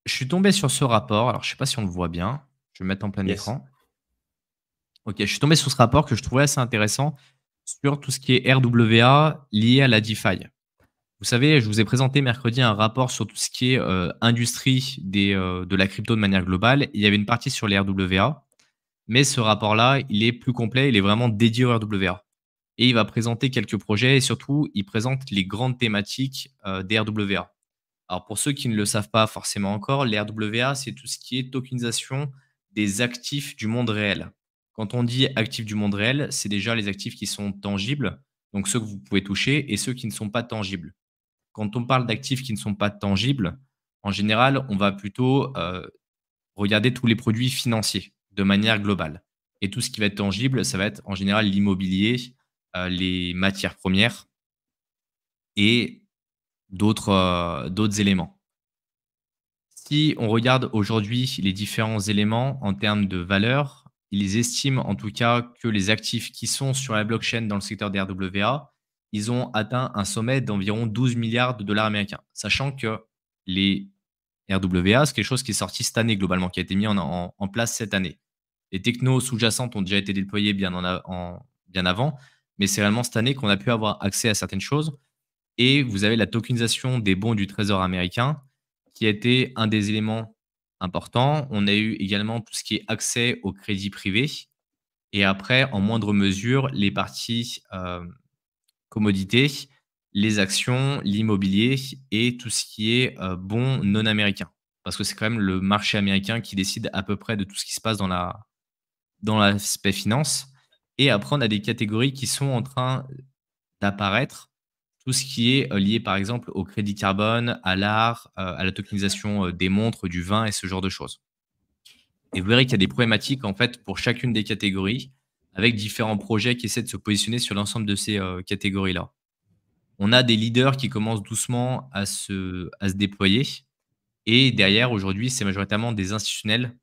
Je suis tombé sur ce rapport, alors je sais pas si on le voit bien, je vais le mettre en plein Yes. écran. OK, je suis tombé sur ce rapport que je trouvais assez intéressant sur tout ce qui est RWA lié à la DeFi. Vous savez, je vous ai présenté mercredi un rapport sur tout ce qui est, industrie de la crypto de manière globale. Il y avait une partie sur les RWA, mais ce rapport-là, il est plus complet, il est vraiment dédié aux RWA et il va présenter quelques projets et surtout, il présente les grandes thématiques, des RWA. Alors pour ceux qui ne le savent pas forcément encore, les RWA, c'est tout ce qui est tokenisation des actifs du monde réel. Quand on dit actifs du monde réel, c'est déjà les actifs qui sont tangibles, donc ceux que vous pouvez toucher et ceux qui ne sont pas tangibles. Quand on parle d'actifs qui ne sont pas tangibles, en général, on va plutôt regarder tous les produits financiers de manière globale. Et tout ce qui va être tangible, ça va être en général l'immobilier, les matières premières et d'autres éléments. Si on regarde aujourd'hui les différents éléments en termes de valeur, ils estiment en tout cas que les actifs qui sont sur la blockchain dans le secteur des RWA, ils ont atteint un sommet d'environ 12 milliards de dollars américains. Sachant que les RWA, c'est quelque chose qui est sorti cette année globalement, qui a été mis en place cette année. Les technos sous-jacentes ont déjà été déployées bien avant, mais c'est réellement cette année qu'on a pu avoir accès à certaines choses. Et vous avez la tokenisation des bons du Trésor américain, qui a été un des éléments importants. On a eu également tout ce qui est accès au crédit privé et après, en moindre mesure, les parties, commodités, les actions, l'immobilier et tout ce qui est, bons non américains. Parce que c'est quand même le marché américain qui décide à peu près de tout ce qui se passe dans l'aspect finance et après on a des catégories qui sont en train d'apparaître, tout ce qui est, lié par exemple au crédit carbone, à l'art, à la tokenisation, des montres, du vin et ce genre de choses. Et vous verrez qu'il y a des problématiques en fait pour chacune des catégories, avec différents projets qui essaient de se positionner sur l'ensemble de ces, catégories-là. On a des leaders qui commencent doucement à se déployer et derrière aujourd'hui, c'est majoritairement des institutionnels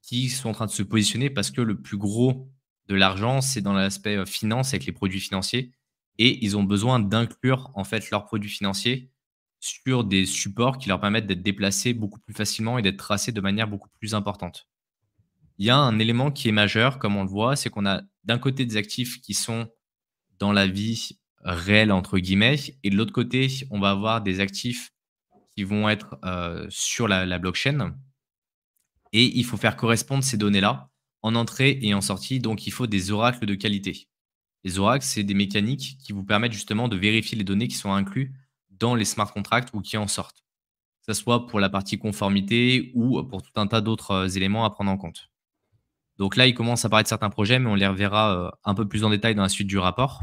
qui sont en train de se positionner parce que le plus gros de l'argent, c'est dans l'aspect, finance avec les produits financiers et ils ont besoin d'inclure, en fait, leurs produits financiers sur des supports qui leur permettent d'être déplacés beaucoup plus facilement et d'être tracés de manière beaucoup plus importante. Il y a un élément qui est majeur, comme on le voit, c'est qu'on a d'un côté des actifs qui sont dans la vie «réelle» entre guillemets et de l'autre côté, on va avoir des actifs qui vont être, sur la blockchain et il faut faire correspondre ces données-là en entrée et en sortie, donc il faut des oracles de qualité. Les oracles, c'est des mécaniques qui vous permettent justement de vérifier les données qui sont incluses dans les smart contracts ou qui en sortent. Que ça soit pour la partie conformité ou pour tout un tas d'autres, éléments à prendre en compte. Donc là, il commence à apparaître certains projets, mais on les reverra, un peu plus en détail dans la suite du rapport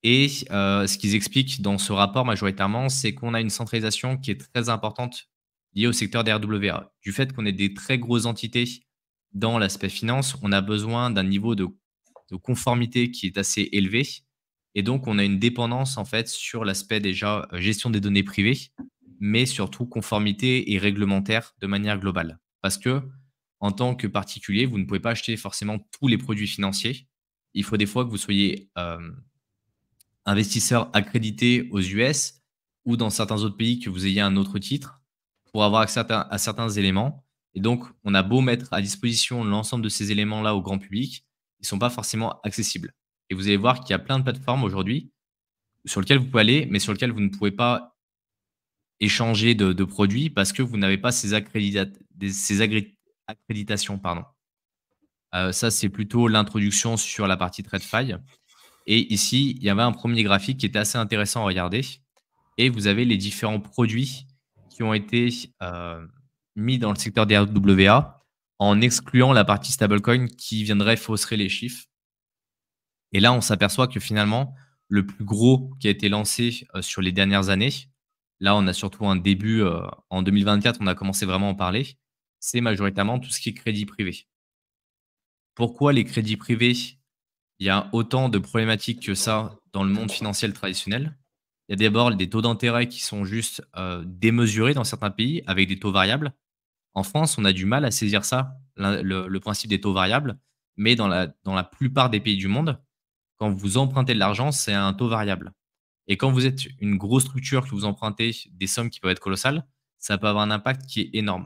et ce qu'ils expliquent dans ce rapport majoritairement, c'est qu'on a une centralisation qui est très importante liée au secteur des RWA. Du fait qu'on ait des très grosses entités dans l'aspect finance, on a besoin d'un niveau de conformité qui est assez élevé et donc on a une dépendance en fait sur l'aspect déjà, gestion des données privées, mais surtout conformité et réglementaire de manière globale. Parce que en tant que particulier, vous ne pouvez pas acheter forcément tous les produits financiers. Il faut des fois que vous soyez, investisseur accrédité aux US ou dans certains autres pays que vous ayez un autre titre pour avoir accès à certains éléments. Et donc, on a beau mettre à disposition l'ensemble de ces éléments-là au grand public, ils ne sont pas forcément accessibles. Et vous allez voir qu'il y a plein de plateformes aujourd'hui sur lesquelles vous pouvez aller, mais sur lesquelles vous ne pouvez pas échanger de produits parce que vous n'avez pas ces accréditations. Pardon. Ça, c'est plutôt l'introduction sur la partie TradeFi. Et ici, il y avait un premier graphique qui était assez intéressant à regarder et vous avez les différents produits qui ont été, mis dans le secteur des RWA en excluant la partie stablecoin qui viendrait fausserer les chiffres et là, on s'aperçoit que finalement, le plus gros qui a été lancé, sur les dernières années, là, on a surtout un début, en 2024, on a commencé vraiment à en parler, c'est majoritairement tout ce qui est crédit privé. Pourquoi les crédits privés? Il y a autant de problématiques que ça dans le monde financier traditionnel. Il y a d'abord des taux d'intérêt qui sont juste, démesurés dans certains pays avec des taux variables. En France, on a du mal à saisir ça, le principe des taux variables, mais dans la plupart des pays du monde, quand vous empruntez de l'argent, c'est à un taux variable et quand vous êtes une grosse structure, que vous empruntez des sommes qui peuvent être colossales, ça peut avoir un impact qui est énorme.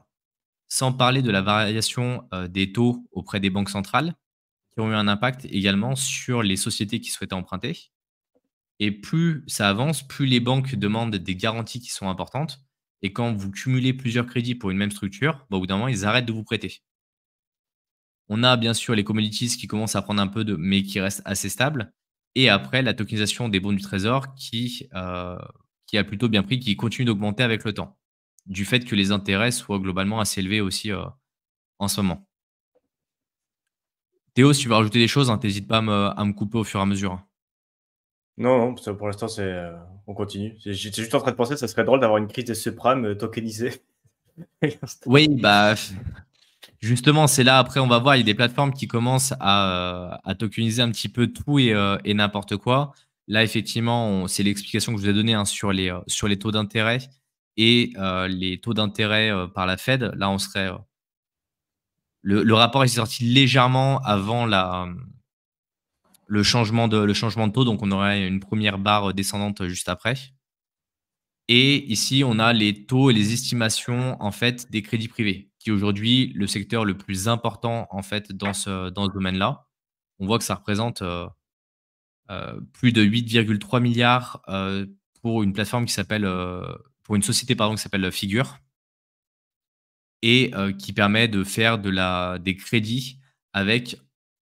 Sans parler de la variation des taux auprès des banques centrales, qui ont eu un impact également sur les sociétés qui souhaitaient emprunter. Et plus ça avance, plus les banques demandent des garanties qui sont importantes. Et quand vous cumulez plusieurs crédits pour une même structure, bah, au bout d'un moment, ils arrêtent de vous prêter. On a bien sûr les commodities qui commencent à prendre un peu mais qui restent assez stables. Et après, la tokenisation des bons du trésor qui a plutôt bien pris, qui continue d'augmenter avec le temps. Du fait que les intérêts soient globalement assez élevés aussi en ce moment. Théo, si tu veux rajouter des choses, t'hésites pas à me couper au fur et à mesure, hein. Non, non, ça, pour l'instant, on continue. J'étais juste en train de penser, ça serait drôle d'avoir une crise des subprimes tokenisée. Oui, bah, justement, c'est là, après, on va voir, il y a des plateformes qui commencent à tokeniser un petit peu tout et n'importe quoi. Là, effectivement, c'est l'explication que je vous ai donnée sur les taux d'intérêt et les taux d'intérêt par la Fed. Là, on serait. Le rapport est sorti légèrement avant le changement de taux, donc on aurait une première barre descendante juste après. Et ici, on a les taux et les estimations en fait des crédits privés, qui est aujourd'hui le secteur le plus important en fait dans ce domaine-là. On voit que ça représente plus de 8,3 milliards pour une plateforme qui s'appelle pour une société pardon qui s'appelle Figure et qui permet de faire des crédits avec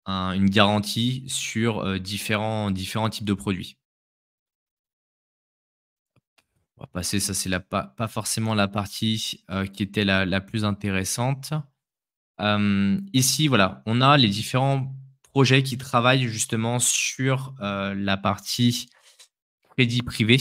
une garantie sur différents types de produits. On va passer, ça c'est pas forcément la partie qui était la plus intéressante. Ici, voilà, on a les différents projets qui travaillent justement sur la partie crédit privé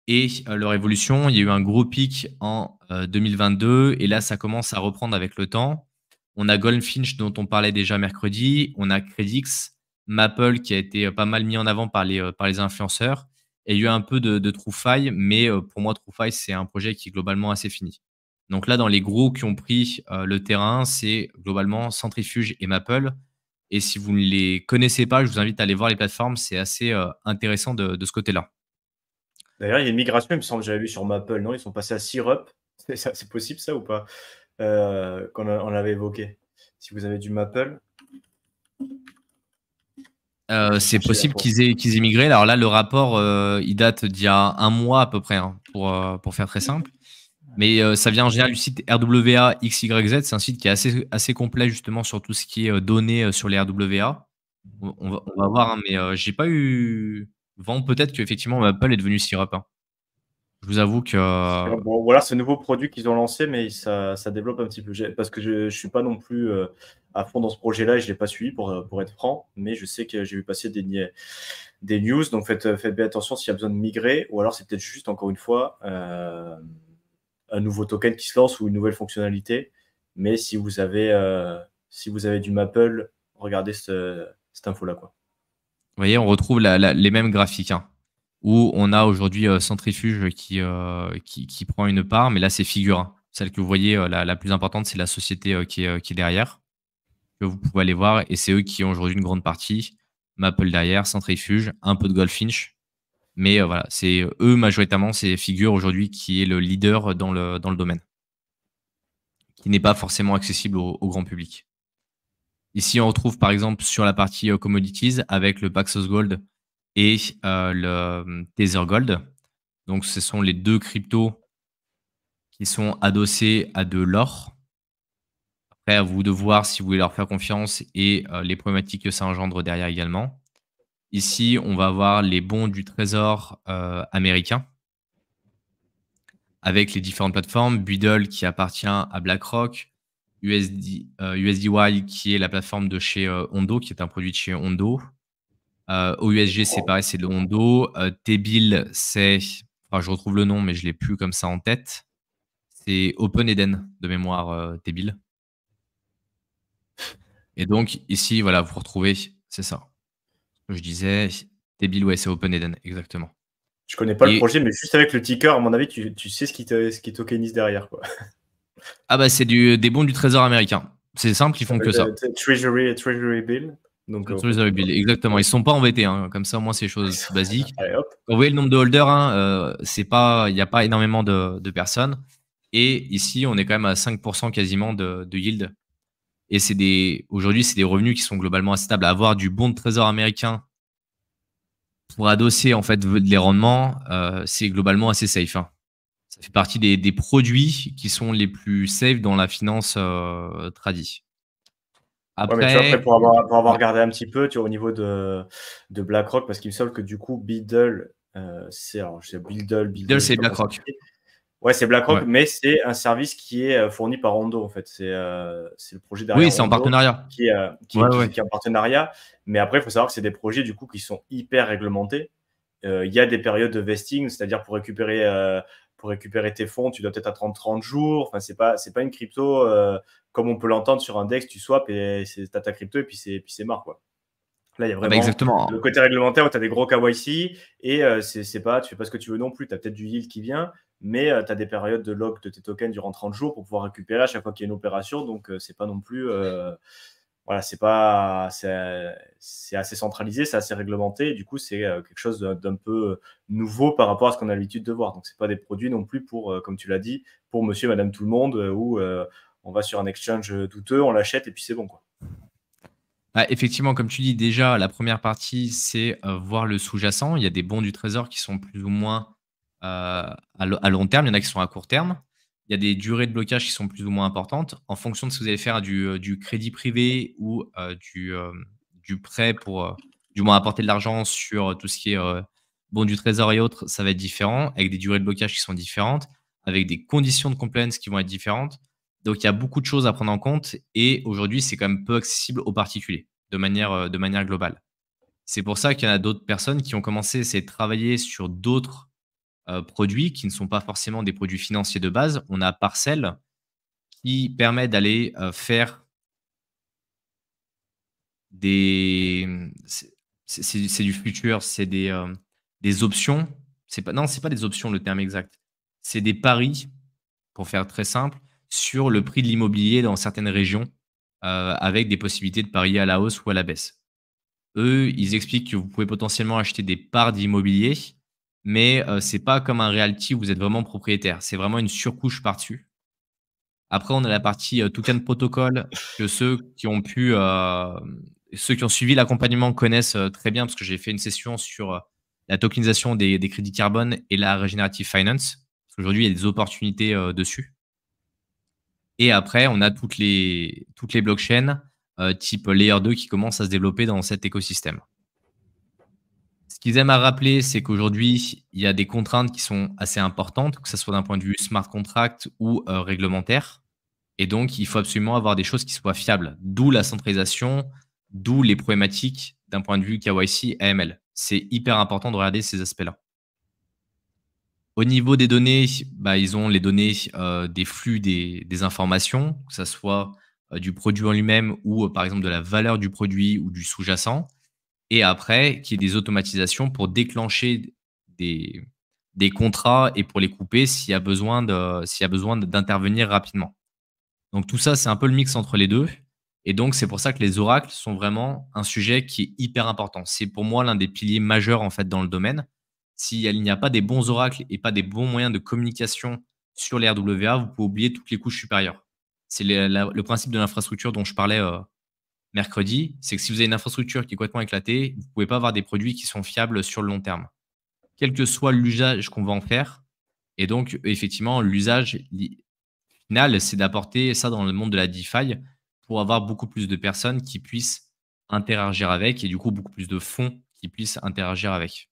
et leur évolution. Il y a eu un gros pic en 2022 et là, ça commence à reprendre avec le temps. On a Goldfinch dont on parlait déjà mercredi, on a Credix, Maple qui a été pas mal mis en avant par les influenceurs. Et il y a eu un peu de troufaille, mais pour moi, troufaille, c'est un projet qui est globalement assez fini. Donc là, dans les gros qui ont pris le terrain, c'est globalement Centrifuge et Maple. Et si vous ne les connaissez pas, je vous invite à aller voir les plateformes. C'est assez intéressant de ce côté-là. D'ailleurs, il y a une migration, il me semble, j'avais vu sur Maple, non? Ils sont passés à Syrup. C'est possible, ça, ou pas? On l'avait évoqué. Si vous avez du Maple. C'est possible qu'ils aient migré. Alors là, le rapport, il date d'il y a un mois à peu près, hein, pour faire très simple. Mais ça vient en général du site RWA XYZ. C'est un site qui est assez complet justement sur tout ce qui est données sur les RWA. On va voir, hein, mais j'ai pas eu vent. Peut-être qu'effectivement Apple est devenu Syrup, hein. Je vous avoue que Bon, voilà, c'est un nouveau produit qu'ils ont lancé, mais ça développe un petit peu. Parce que je ne suis pas non plus à fond dans ce projet-là et je ne l'ai pas suivi pour être franc, mais je sais que j'ai vu passer des news. Donc faites bien attention s'il y a besoin de migrer, ou alors c'est peut-être juste, encore une fois, un nouveau token qui se lance ou une nouvelle fonctionnalité. Mais si vous avez du Maple, regardez cette info-là, quoi. vous voyez, on retrouve les mêmes graphiques, hein, où on a aujourd'hui Centrifuge qui prend une part, mais là c'est Figure, hein. Celle que vous voyez, la plus importante, c'est la société qui est derrière, que vous pouvez aller voir, et c'est eux qui ont aujourd'hui une grande partie. Maple derrière, Centrifuge, un peu de Goldfinch. Mais voilà, c'est eux majoritairement, c'est Figure aujourd'hui qui est le leader dans le domaine, qui n'est pas forcément accessible au grand public. Ici, on retrouve par exemple sur la partie commodities avec le Paxos Gold et le Tether Gold. Donc, ce sont les deux cryptos qui sont adossés à de l'or. Après, à vous de voir si vous voulez leur faire confiance et les problématiques que ça engendre derrière également. Ici, on va avoir les bons du trésor américain avec les différentes plateformes. Beedle qui appartient à BlackRock, USDY qui est la plateforme de chez Hondo, qui est un produit de chez Hondo. OUSG, c'est pareil, c'est de Hondo. T-Bill, c'est. Enfin, je retrouve le nom, mais je ne l'ai plus comme ça en tête. C'est Open Eden de mémoire, T-Bill. Et donc, ici, voilà, vous retrouvez, c'est ça. Je disais, T-Bill, ouais, c'est Open Eden, exactement. Je connais pas le projet, mais juste avec le ticker, à mon avis, tu sais ce qui tokenise derrière, quoi. Ah bah c'est des bons du trésor américain. C'est simple, ils font que ça. Treasury Bill. Donc, Treasury Bill, exactement. Ils sont pas embêtés, hein. Comme ça, au moins, c'est des choses basiques. Allez, hop. Quand vous voyez le nombre de holders, hein, il n'y a pas énormément de personnes. Et ici, on est quand même à 5% quasiment de yield. Et aujourd'hui, c'est des revenus qui sont globalement assez stables. Avoir du bon de trésor américain pour adosser en fait les rendements, c'est globalement assez safe, hein. Ça fait partie des produits qui sont les plus safe dans la finance tradi. Ouais, mais tu vois, après, Après, pour avoir ouais, regardé un petit peu, tu vois, au niveau de BlackRock, parce qu'il me semble que du coup, Beadle, alors, je sais, Beagle, Beadle, je sais c'est pas comment ça BlackRock. s'écrit. Ouais, c'est BlackRock, Ouais. mais c'est un service qui est fourni par Rondo, en fait. C'est le projet Oui, derrière c'est en Rondo partenariat. qui est, qui Ouais, est, qui ouais. est, qui est en partenariat. Mais après, il faut savoir que c'est des projets, du coup, qui sont hyper réglementés. Il y a des périodes de vesting, c'est-à-dire pour récupérer tes fonds, tu dois peut-être attendre 30 jours. Enfin, c'est pas une crypto comme on peut l'entendre sur un DEX, tu swaps et tu as ta crypto et puis c'est mort, quoi. Là, il y a Ah bah vraiment le exactement. côté réglementaire où tu as des gros KYC et tu fais pas ce que tu veux non plus. Tu as peut-être du yield qui vient, mais tu as des périodes de lock de tes tokens durant 30 jours pour pouvoir récupérer à chaque fois qu'il y a une opération. Donc, c'est pas non plus. Voilà, c'est assez centralisé, c'est assez réglementé. Et du coup, c'est quelque chose d'un peu nouveau par rapport à ce qu'on a l'habitude de voir. Donc, c'est pas des produits non plus pour, comme tu l'as dit, pour monsieur, madame, tout le monde, où on va sur un exchange douteux, on l'achète et puis c'est bon, quoi. Bah, effectivement, comme tu dis, déjà, la première partie, c'est voir le sous-jacent. Il y a des bons du trésor qui sont plus ou moins à long terme. Il y en a qui sont à court terme. Il y a des durées de blocage qui sont plus ou moins importantes. En fonction de si vous allez faire du crédit privé ou du prêt pour, du moins, apporter de l'argent sur tout ce qui est bon du trésor et autres, ça va être différent, avec des durées de blocage qui sont différentes, avec des conditions de compliance qui vont être différentes. Donc, il y a beaucoup de choses à prendre en compte et aujourd'hui, c'est quand même peu accessible aux particuliers de manière globale. C'est pour ça qu'il y en a d'autres personnes qui ont commencé à essayer de travailler sur d'autres produits qui ne sont pas forcément des produits financiers de base. On a Parcel qui permet d'aller faire des. C'est du futur, c'est des options. Non, c'est pas des options le terme exact. C'est des paris, pour faire très simple, sur le prix de l'immobilier dans certaines régions, avec des possibilités de parier à la hausse ou à la baisse. Eux, ils expliquent que vous pouvez potentiellement acheter des parts d'immobilier, mais c'est pas comme un realty où vous êtes vraiment propriétaire. C'est vraiment une surcouche par-dessus. Après, on a la partie, token protocol que ceux qui ont suivi l'accompagnement connaissent, très bien parce que j'ai fait une session sur, la tokenisation des crédits carbone et la regenerative finance. Parce qu'aujourd'hui, il y a des opportunités, dessus. Et après, on a toutes les blockchains, type Layer 2 qui commencent à se développer dans cet écosystème. Ce qu'ils aiment à rappeler, c'est qu'aujourd'hui, il y a des contraintes qui sont assez importantes, que ce soit d'un point de vue smart contract ou, réglementaire. Et donc, il faut absolument avoir des choses qui soient fiables. D'où la centralisation, d'où les problématiques d'un point de vue KYC, AML. C'est hyper important de regarder ces aspects-là. Au niveau des données, bah, ils ont les données des flux des informations, que ce soit du produit en lui-même ou par exemple de la valeur du produit ou du sous-jacent. Et après, qu'il y ait des automatisations pour déclencher des, des contrats et pour les couper s'il y a besoin d'intervenir rapidement. Donc tout ça, c'est un peu le mix entre les 2 et donc c'est pour ça que les oracles sont vraiment un sujet qui est hyper important. C'est pour moi l'un des piliers majeurs, en fait, dans le domaine. S'il n'y a pas des bons oracles et pas des bons moyens de communication sur les RWA, vous pouvez oublier toutes les couches supérieures. C'est le principe de l'infrastructure dont je parlais, mercredi, c'est que si vous avez une infrastructure qui est complètement éclatée, vous ne pouvez pas avoir des produits qui sont fiables sur le long terme. Quel que soit l'usage qu'on va en faire et donc effectivement l'usage final, c'est d'apporter ça dans le monde de la DeFi pour avoir beaucoup plus de personnes qui puissent interagir avec et du coup beaucoup plus de fonds qui puissent interagir avec.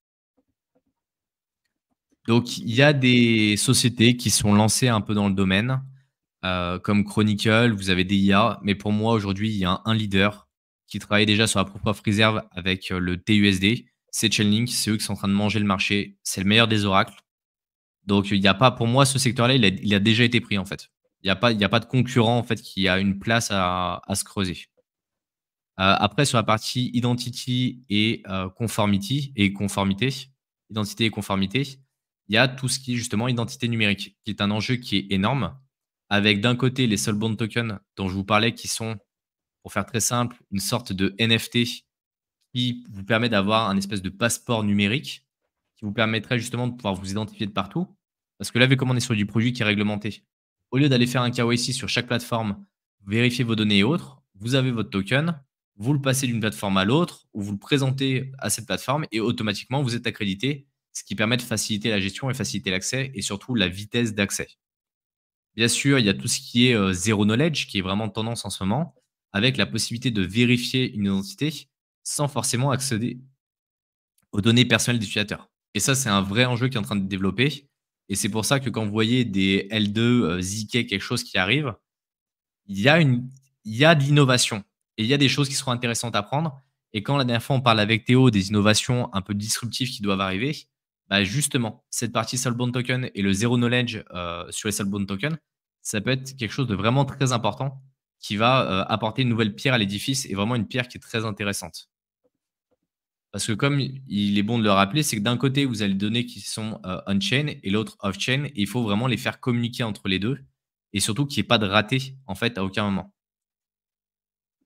Donc il y a des sociétés qui sont lancées un peu dans le domaine, comme Chronicle, vous avez des IA, mais pour moi aujourd'hui, il y a un leader qui travaille déjà sur la proof of reserve avec, le TUSD, c'est Chainlink, c'est eux qui sont en train de manger le marché, c'est le meilleur des oracles. Donc il y a pas pour moi ce secteur-là, il a déjà été pris en fait. Il y a pas de concurrent en fait qui a une place à se creuser. Après sur la partie identity et conformity et conformité, identité et conformité, il y a tout ce qui est justement identité numérique, qui est un enjeu qui est énorme, avec d'un côté les soul bond tokens dont je vous parlais qui sont, pour faire très simple, une sorte de NFT qui vous permet d'avoir un espèce de passeport numérique, qui vous permettrait justement de pouvoir vous identifier de partout. Parce que là, vu comme on est sur du produit qui est réglementé, Au lieu d'aller faire un KYC sur chaque plateforme, vérifier vos données et autres, vous avez votre token, vous le passez d'une plateforme à l'autre ou vous le présentez à cette plateforme et automatiquement, vous êtes accrédité, ce qui permet de faciliter la gestion et faciliter l'accès et surtout la vitesse d'accès. Bien sûr, il y a tout ce qui est zero knowledge, qui est vraiment tendance en ce moment, avec la possibilité de vérifier une identité sans forcément accéder aux données personnelles des utilisateurs. Et ça, c'est un vrai enjeu qui est en train de développer. Et c'est pour ça que quand vous voyez des L2, ZK, quelque chose qui arrive, il y a, une, il y a de l'innovation et il y a des choses qui seront intéressantes à prendre. Et quand la dernière fois, on parle avec Théo des innovations un peu disruptives qui doivent arriver, bah justement, cette partie Soulbound Token et le zero knowledge sur les Soulbound Tokens, ça peut être quelque chose de vraiment très important qui va apporter une nouvelle pierre à l'édifice et vraiment une pierre qui est très intéressante. Parce que comme il est bon de le rappeler, c'est que d'un côté, vous avez les données qui sont on-chain et l'autre off-chain. Et il faut vraiment les faire communiquer entre les deux. Et surtout qu'il n'y ait pas de raté, en fait, à aucun moment.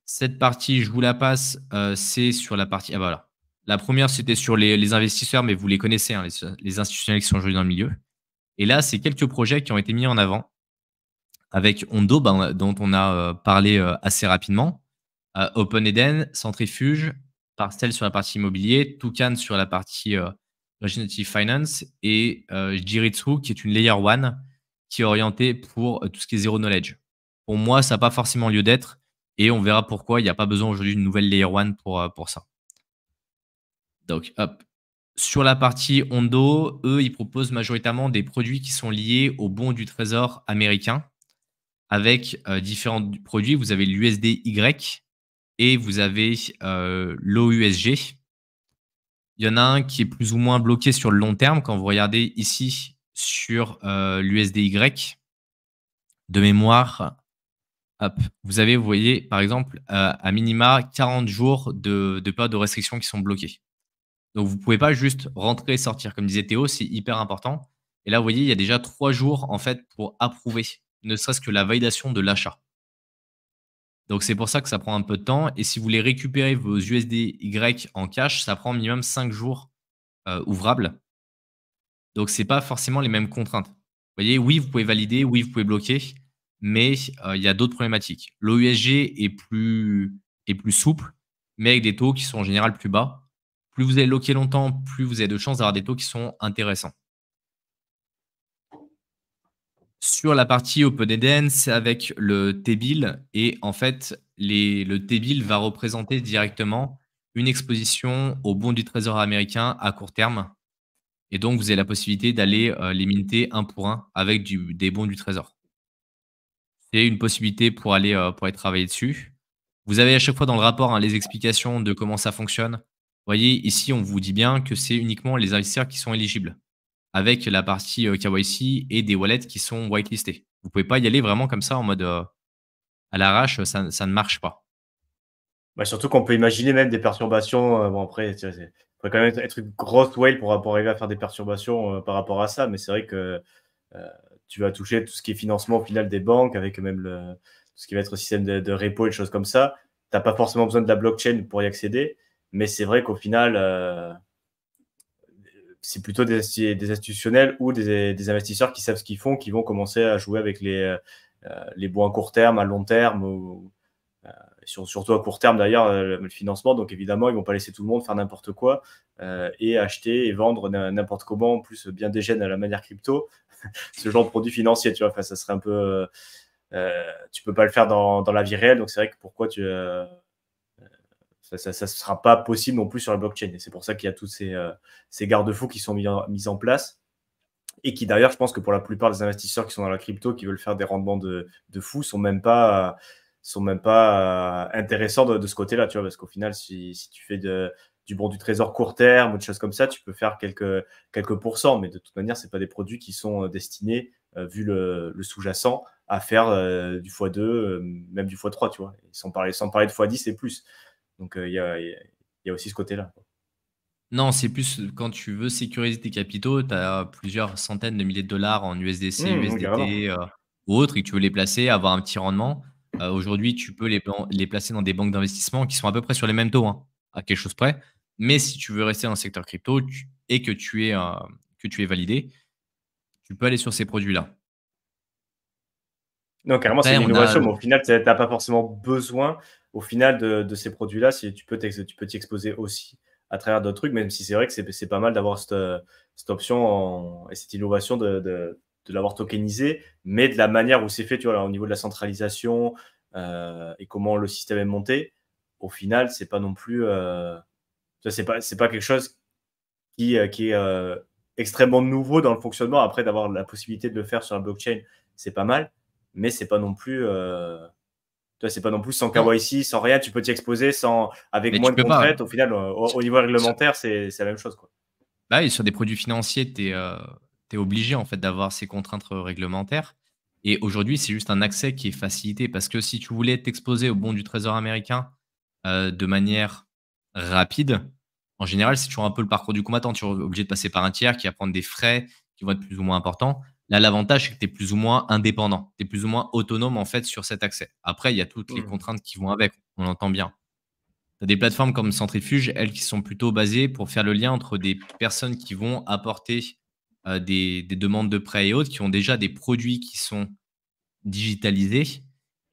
Cette partie, je vous la passe, c'est sur la partie… Ah, voilà. La première, c'était sur les investisseurs, mais vous les connaissez, hein, les institutionnels qui sont aujourd'hui dans le milieu. Et là, c'est quelques projets qui ont été mis en avant avec Ondo, dont on a parlé assez rapidement. OpenEden, Centrifuge, Parcel sur la partie immobilier, Toucan sur la partie Regenerative Finance et Jiritsu qui est une Layer 1 qui est orientée pour tout ce qui est zero knowledge. Pour moi, ça n'a pas forcément lieu d'être et on verra pourquoi il n'y a pas besoin aujourd'hui d'une nouvelle Layer 1 pour ça. Donc, hop. Sur la partie Ondo, eux, ils proposent majoritairement des produits qui sont liés au bon du trésor américain avec différents produits. Vous avez l'USDY, et vous avez l'OUSG. Il y en a un qui est plus ou moins bloqué sur le long terme. Quand vous regardez ici sur l'USDY, de mémoire, hop, vous voyez, par exemple, à minima 40 jours de période de restriction qui sont bloqués. Donc, vous ne pouvez pas juste rentrer et sortir. Comme disait Théo, c'est hyper important. Et là, vous voyez, il y a déjà 3 jours en fait pour approuver, ne serait-ce que la validation de l'achat. Donc, c'est pour ça que ça prend un peu de temps. Et si vous voulez récupérer vos USDY en cash, ça prend minimum 5 jours ouvrables. Donc, ce n'est pas forcément les mêmes contraintes. Vous voyez, oui, vous pouvez valider, oui, vous pouvez bloquer, mais il y a d'autres problématiques. L'OUSG est plus souple, mais avec des taux qui sont en général plus bas. Plus vous allez loquer longtemps, plus vous avez de chances d'avoir des taux qui sont intéressants. Sur la partie OpenEden, c'est avec le T-bill et en fait, le T-bill va représenter directement une exposition aux bons du trésor américain à court terme et donc vous avez la possibilité d'aller, les minter 1 pour 1 avec des bons du trésor. C'est une possibilité pour aller travailler dessus. Vous avez à chaque fois dans le rapport, hein, les explications de comment ça fonctionne. Vous voyez, ici, on vous dit bien que c'est uniquement les investisseurs qui sont éligibles avec la partie KYC et des wallets qui sont whitelistés. Vous ne pouvez pas y aller vraiment comme ça en mode à l'arrache, ça ne marche pas. Bah, surtout qu'on peut imaginer même des perturbations. Bon, après, tu vois, il faudrait quand même être une grosse whale pour arriver à faire des perturbations par rapport à ça. Mais c'est vrai que tu vas toucher tout ce qui est financement au final des banques, avec même tout ce qui va être système de repo et des choses comme ça. Tu n'as pas forcément besoin de la blockchain pour y accéder. Mais c'est vrai qu'au final, c'est plutôt des institutionnels ou des investisseurs qui savent ce qu'ils font, qui vont commencer à jouer avec les bons à court terme, à long terme, ou surtout à court terme d'ailleurs, le financement. Donc évidemment, ils ne vont pas laisser tout le monde faire n'importe quoi et acheter et vendre n'importe comment, en plus bien dégène à la manière crypto, ce genre de produit financier, tu vois. Enfin, ça serait un peu… tu peux pas le faire dans la vie réelle, donc c'est vrai que pourquoi ça ne sera pas possible non plus sur la blockchain. Et c'est pour ça qu'il y a tous ces garde-fous qui sont mis en place et qui d'ailleurs, je pense que pour la plupart des investisseurs qui sont dans la crypto, qui veulent faire des rendements de fou, sont même pas intéressants de ce côté-là, tu vois, parce qu'au final, si tu fais du bon du trésor court terme ou des choses comme ça, tu peux faire quelques pourcents, mais de toute manière, c'est pas des produits qui sont destinés, vu le sous-jacent, à faire du x2, même du x3, tu vois, et sans parler de x10 et plus. Donc, il y a aussi ce côté-là. Non, c'est plus quand tu veux sécuriser tes capitaux, tu as plusieurs centaines de milliers de dollars en USDC, Carrément. USDT ou autres et que tu veux les placer, avoir un petit rendement. Aujourd'hui, tu peux les placer dans des banques d'investissement qui sont à peu près sur les mêmes taux, hein, à quelque chose près. Mais si tu veux rester dans le secteur crypto et que tu es validé, tu peux aller sur ces produits-là. Non, carrément, c'est Après, une on a innovation, mais au final, tu as pas forcément besoin, au final, de ces produits-là. Si tu peux t'y exposer aussi à travers d'autres trucs, même si c'est vrai que c'est pas mal d'avoir cette option et cette innovation de l'avoir tokenisé, mais de la manière où c'est fait, tu vois, au niveau de la centralisation et comment le système est monté, au final, c'est pas non plus, tu vois, c'est pas quelque chose qui est extrêmement nouveau dans le fonctionnement. Après, d'avoir la possibilité de le faire sur la blockchain, c'est pas mal, mais c'est pas non plus, tu vois, c'est pas non plus sans non, KYC, sans rien. Tu peux t'y exposer avec mais moins tu de peux pas. contraintes. Au final, au niveau réglementaire, c'est la même chose, quoi. Bah oui, sur des produits financiers, tu es obligé en fait d'avoir ces contraintes réglementaires et aujourd'hui, c'est juste un accès qui est facilité parce que si tu voulais t'exposer au bond du trésor américain, de manière rapide, en général, c'est toujours un peu le parcours du combattant. Tu es obligé de passer par un tiers qui va prendre des frais qui vont être plus ou moins importants. Là, l'avantage, c'est que tu es plus ou moins indépendant. Tu es plus ou moins autonome en fait sur cet accès. Après, il y a toutes les Mmh. contraintes qui vont avec, on l'entend bien. Tu as des plateformes comme Centrifuge, elles, qui sont plutôt basées pour faire le lien entre des personnes qui vont apporter, des demandes de prêts et autres, qui ont déjà des produits qui sont digitalisés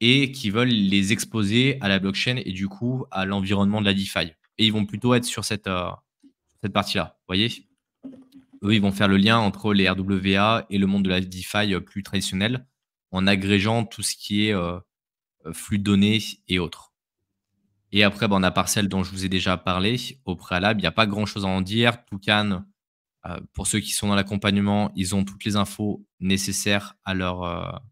et qui veulent les exposer à la blockchain et du coup à l'environnement de la DeFi. Et ils vont plutôt être sur cette partie-là, vous voyez? Eux, ils vont faire le lien entre les RWA et le monde de la DeFi, plus traditionnel, en agrégeant tout ce qui est, flux de données et autres. Et après, bah, on a Parcel dont je vous ai déjà parlé au préalable. Il n'y a pas grand-chose à en dire. Toucan, pour ceux qui sont dans l'accompagnement, ils ont toutes les infos nécessaires à leur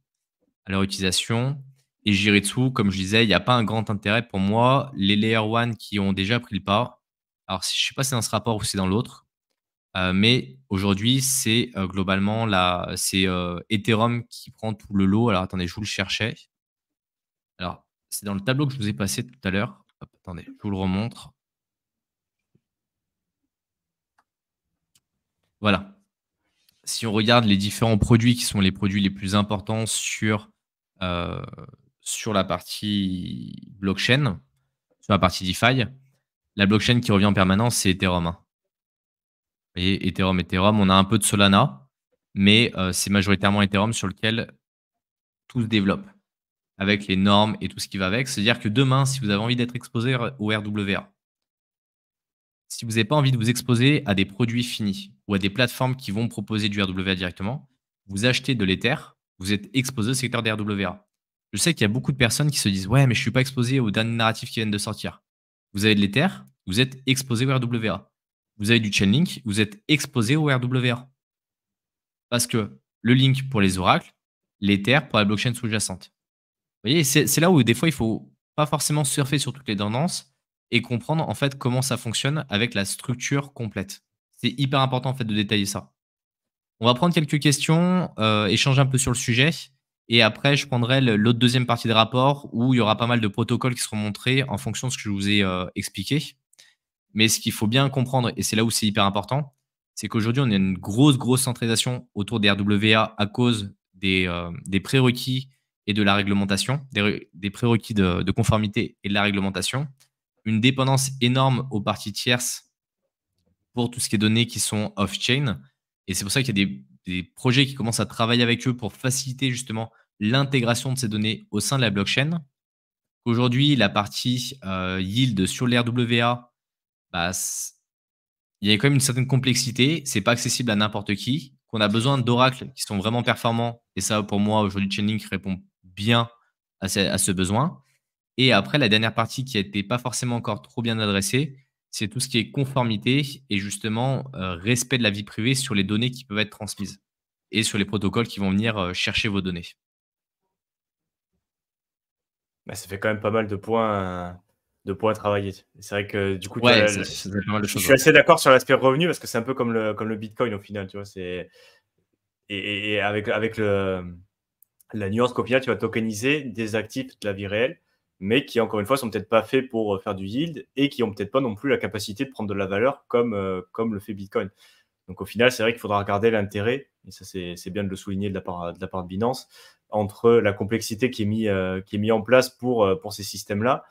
utilisation. Et Jiritsu, comme je disais, il n'y a pas un grand intérêt pour moi. Les Layer 1 qui ont déjà pris le pas, alors je ne sais pas si c'est dans ce rapport ou si c'est dans l'autre, mais aujourd'hui, c'est globalement c'est Ethereum qui prend tout le lot. Alors attendez, je vous le cherchais. Alors, c'est dans le tableau que je vous ai passé tout à l'heure. Hop, attendez, je vous le remontre. Voilà. Si on regarde les différents produits qui sont les produits les plus importants heu, sur la partie blockchain, sur la partie DeFi, la blockchain qui revient en permanence, c'est Ethereum, hein. Vous voyez, Ethereum, on a un peu de Solana, mais c'est majoritairement Ethereum sur lequel tout se développe, avec les normes et tout ce qui va avec. C'est-à-dire que demain, si vous avez envie d'être exposé au RWA, si vous n'avez pas envie de vous exposer à des produits finis ou à des plateformes qui vont proposer du RWA directement, vous achetez de l'Ether, vous êtes exposé au secteur des RWA. Je sais qu'il y a beaucoup de personnes qui se disent ouais, mais je ne suis pas exposé aux derniers narratifs qui viennent de sortir. Vous avez de l'Ether, vous êtes exposé au RWA. Vous avez du Chainlink, vous êtes exposé au RWA. Parce que le link pour les oracles, l'Ether pour la blockchain sous-jacente. Vous voyez, c'est là où des fois, il faut pas forcément surfer sur toutes les tendances et comprendre en fait comment ça fonctionne avec la structure complète. C'est hyper important en fait de détailler ça. On va prendre quelques questions, échanger un peu sur le sujet et après je prendrai l'autre deuxième partie de rapport où il y aura pas mal de protocoles qui seront montrés en fonction de ce que je vous ai, expliqué. Mais ce qu'il faut bien comprendre et c'est là où c'est hyper important, c'est qu'aujourd'hui on a une grosse centralisation autour des RWA à cause des prérequis et de la réglementation, des prérequis de conformité et de la réglementation. Une dépendance énorme aux parties tierces pour tout ce qui est données qui sont off-chain. Et c'est pour ça qu'il y a des projets qui commencent à travailler avec eux pour faciliter justement l'intégration de ces données au sein de la blockchain. Aujourd'hui, la partie yield sur les RWA, bah, il y a quand même une certaine complexité. C'est pas accessible à n'importe qui. Qu'on a besoin d'oracles qui sont vraiment performants. Et ça, pour moi, aujourd'hui, Chainlink répond bien à ce besoin. Et après, la dernière partie qui a été pas forcément encore trop bien adressée, c'est tout ce qui est conformité et justement respect de la vie privée sur les données qui peuvent être transmises et sur les protocoles qui vont venir chercher vos données. Bah, ça fait quand même pas mal de points à travailler. C'est vrai que du coup, tu vois, Ouais, ça fait pas mal de je choses. suis Ouais. assez d'accord sur l'aspect revenu parce que c'est un peu comme le Bitcoin au final, tu vois. Et avec la nuance qu'au final, tu vas tokeniser des actifs de la vie réelle, mais qui, encore une fois, sont peut-être pas faits pour faire du yield et qui ont peut-être pas non plus la capacité de prendre de la valeur comme le fait Bitcoin. Donc au final, c'est vrai qu'il faudra regarder l'intérêt, et ça c'est bien de le souligner de la part de Binance, entre la complexité qui est mis en place pour ces systèmes-là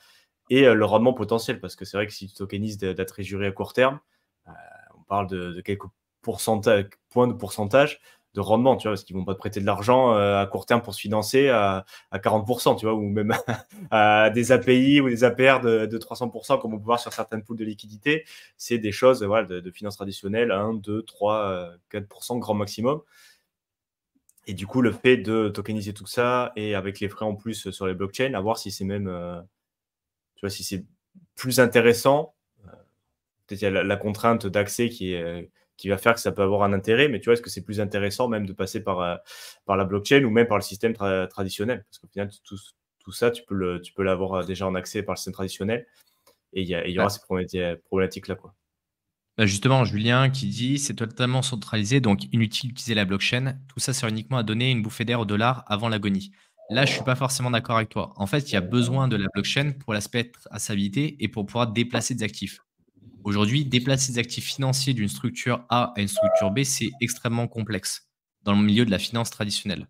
et le rendement potentiel. Parce que c'est vrai que si tu tokenises de la trésorerie à court terme, on parle de quelques points de pourcentage. de rendement, tu vois, parce qu'ils vont pas te prêter de l'argent à court terme pour se financer à 40%, tu vois, ou même à des API ou des APR de 300%, comme on peut voir sur certaines poules de liquidité. C'est des choses voilà, de finances traditionnelles, 1, 2, 3, 4% grand maximum. Et du coup, le fait de tokeniser tout ça et avec les frais en plus sur les blockchains, à voir si c'est même, tu vois, si c'est plus intéressant. Peut-être il y a la contrainte d'accès qui va faire que ça peut avoir un intérêt, mais tu vois, est-ce que c'est plus intéressant même de passer par la blockchain ou même par le système traditionnel? Parce qu'au final, tout ça, tu peux l'avoir déjà en accès par le système traditionnel et il y aura Ouais. ces problématiques-là, quoi. Bah, justement, Julien qui dit c'est totalement centralisé, donc inutile d'utiliser la blockchain. Tout ça sert uniquement à donner une bouffée d'air au dollar avant l'agonie. Là, je suis pas forcément d'accord avec toi. En fait, il y a besoin de la blockchain pour l'aspect traçabilité et pour pouvoir déplacer des actifs. Aujourd'hui, déplacer des actifs financiers d'une structure A à une structure B, c'est extrêmement complexe dans le milieu de la finance traditionnelle.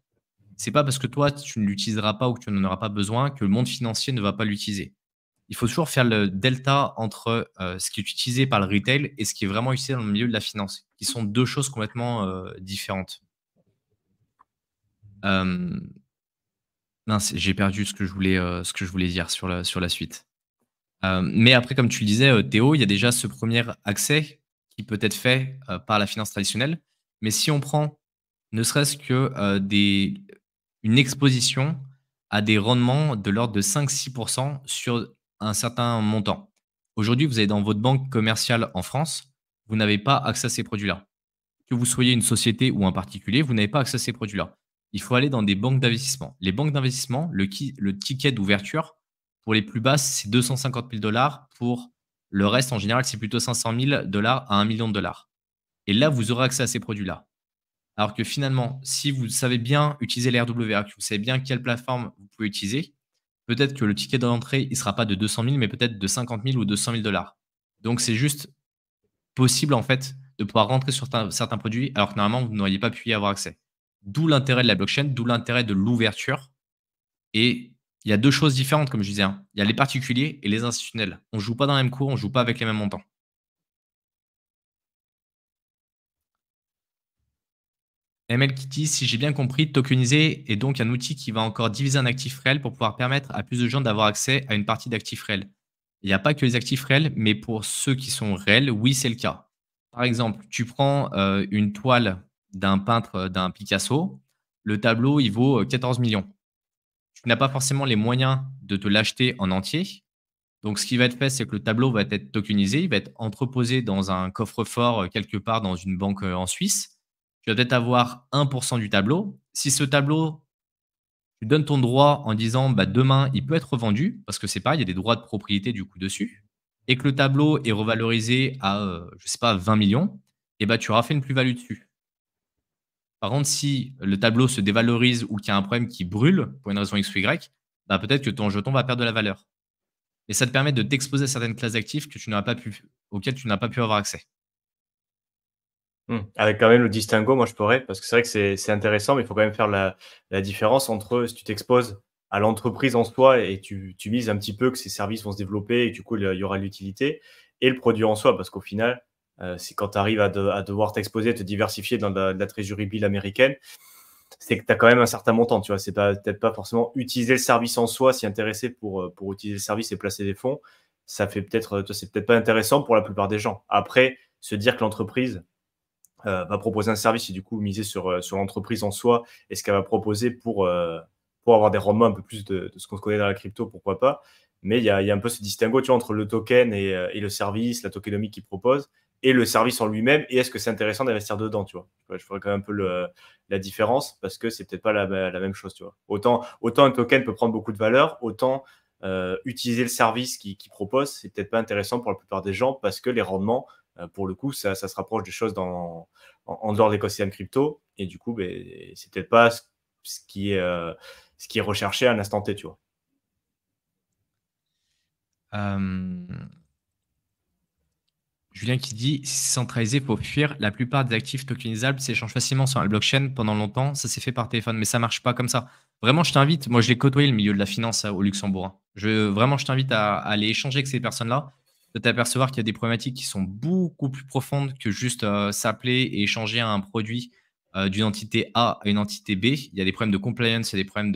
C'est pas parce que toi, tu ne l'utiliseras pas ou que tu n'en auras pas besoin que le monde financier ne va pas l'utiliser. Il faut toujours faire le delta entre ce qui est utilisé par le retail et ce qui est vraiment utilisé dans le milieu de la finance, qui sont 2 choses complètement différentes. Hem, mince, j'ai perdu ce que je voulais dire sur la suite. Mais après, comme tu le disais, Théo, il y a déjà ce premier accès qui peut être fait par la finance traditionnelle. Mais si on prend ne serait-ce que une exposition à des rendements de l'ordre de 5-6% sur un certain montant. Aujourd'hui, vous allez dans votre banque commerciale en France, vous n'avez pas accès à ces produits-là. Que vous soyez une société ou un particulier, vous n'avez pas accès à ces produits-là. Il faut aller dans des banques d'investissement. Les banques d'investissement, le ticket d'ouverture, pour les plus basses, c'est 250 000 dollars. Pour le reste, en général, c'est plutôt 500 000 dollars à 1 million de dollars. Et là, vous aurez accès à ces produits-là. Alors que finalement, si vous savez bien utiliser les RWA, que vous savez bien quelle plateforme vous pouvez utiliser, peut-être que le ticket d'entrée, il ne sera pas de 200 000, mais peut-être de 50 000 ou 200 000 dollars. Donc, c'est juste possible, en fait, de pouvoir rentrer sur certains produits, alors que normalement, vous n'auriez pas pu y avoir accès. D'où l'intérêt de la blockchain, d'où l'intérêt de l'ouverture. Et il y a 2 choses différentes, comme je disais, hein. Il y a les particuliers et les institutionnels. On ne joue pas dans la même cour, on ne joue pas avec les mêmes montants. ML Kitty, si j'ai bien compris, tokeniser est donc un outil qui va encore diviser un actif réel pour pouvoir permettre à plus de gens d'avoir accès à une partie d'actifs réels. Il n'y a pas que les actifs réels, mais pour ceux qui sont réels, oui, c'est le cas. Par exemple, tu prends une toile d'un peintre, d'un Picasso, le tableau, il vaut 14 millions. Tu n'as pas forcément les moyens de te l'acheter en entier. Donc, ce qui va être fait, c'est que le tableau va être tokenisé, il va être entreposé dans un coffre-fort quelque part dans une banque en Suisse. Tu vas peut-être avoir 1% du tableau. Si ce tableau, tu donnes ton droit en disant bah, demain, il peut être revendu, parce que c'est pareil, il y a des droits de propriété du coup dessus, et que le tableau est revalorisé à, je sais pas, 20 millions, et bah, tu auras fait une plus-value dessus. Par contre, si le tableau se dévalorise ou qu'il y a un problème qui brûle pour une raison X ou Y, bah, peut-être que ton jeton va perdre de la valeur. Et ça te permet de t'exposer à certaines classes d'actifs auxquelles tu n'as pas pu avoir accès. Avec quand même le distinguo, moi je pourrais, parce que c'est vrai que c'est intéressant, mais il faut quand même faire la différence entre si tu t'exposes à l'entreprise en soi et tu mises un petit peu que ces services vont se développer et du coup il y aura de l'utilité, et le produit en soi, parce qu'au final, c'est quand tu arrives à devoir t'exposer, te diversifier dans de la trésorerie bill américaine, c'est que tu as quand même un certain montant, tu vois. C'est pas peut-être pas forcément utiliser le service en soi, s'y intéresser pour utiliser le service et placer des fonds. Ça fait peut-être, c'est peut-être pas intéressant pour la plupart des gens. Après, se dire que l'entreprise va proposer un service et du coup miser sur l'entreprise en soi et ce qu'elle va proposer pour avoir des rendements un peu plus de ce qu'on connaît dans la crypto, pourquoi pas. Mais il y a un peu ce distinguo, tu vois, entre le token et le service, la tokenomie qu'il propose, et le service en lui-même, et est-ce que c'est intéressant d'investir dedans, tu vois. Je ferais quand même un peu la différence, parce que c'est peut-être pas la même chose, tu vois. Autant un token peut prendre beaucoup de valeur, autant utiliser le service qu'il propose, c'est peut-être pas intéressant pour la plupart des gens, parce que les rendements, pour le coup, ça se rapproche des choses en dehors de l'écosystème crypto. Et du coup, ben, c'est peut-être pas ce qui est recherché à l'instant T, tu vois. Euh, Julien qui dit si c'est centralisé, il faut fuir. La plupart des actifs tokenisables s'échangent facilement sur la blockchain. Pendant longtemps, ça s'est fait par téléphone, mais ça marche pas comme ça. Vraiment, je t'invite. Moi, je l'ai côtoyé le milieu de la finance au Luxembourg, hein. Vraiment, je t'invite à aller échanger avec ces personnes-là. Tu vas t'apercevoir qu'il y a des problématiques qui sont beaucoup plus profondes que juste s'appeler et échanger un produit d'une entité A à une entité B, il y a des problèmes de compliance, il y a des problèmes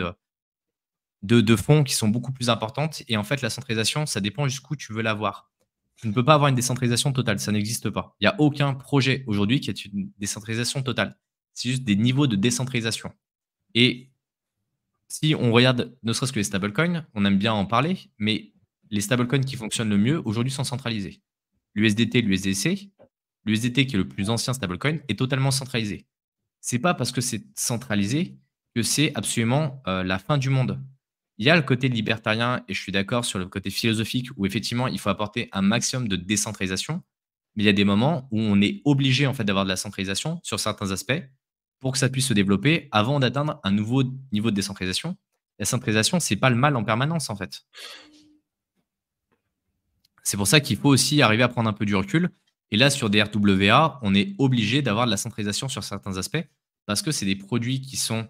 de fonds qui sont beaucoup plus importantes. Et en fait, la centralisation, ça dépend jusqu'où tu veux l'avoir. Tu ne peux pas avoir une décentralisation totale, ça n'existe pas. Il n'y a aucun projet aujourd'hui qui est une décentralisation totale. C'est juste des niveaux de décentralisation. Et si on regarde ne serait-ce que les stablecoins, on aime bien en parler, mais les stablecoins qui fonctionnent le mieux aujourd'hui sont centralisés. L'USDT, l'USDC, l'USDT qui est le plus ancien stablecoin, est totalement centralisé. C'est pas parce que c'est centralisé que c'est absolument la fin du monde. Il y a le côté libertarien, et je suis d'accord sur le côté philosophique, où effectivement, il faut apporter un maximum de décentralisation. Mais il y a des moments où on est obligé en fait d'avoir de la centralisation sur certains aspects pour que ça puisse se développer avant d'atteindre un nouveau niveau de décentralisation. La centralisation, c'est pas le mal en permanence en fait. C'est pour ça qu'il faut aussi arriver à prendre un peu du recul. Et là, sur des RWA, on est obligé d'avoir de la centralisation sur certains aspects parce que c'est des produits qui sont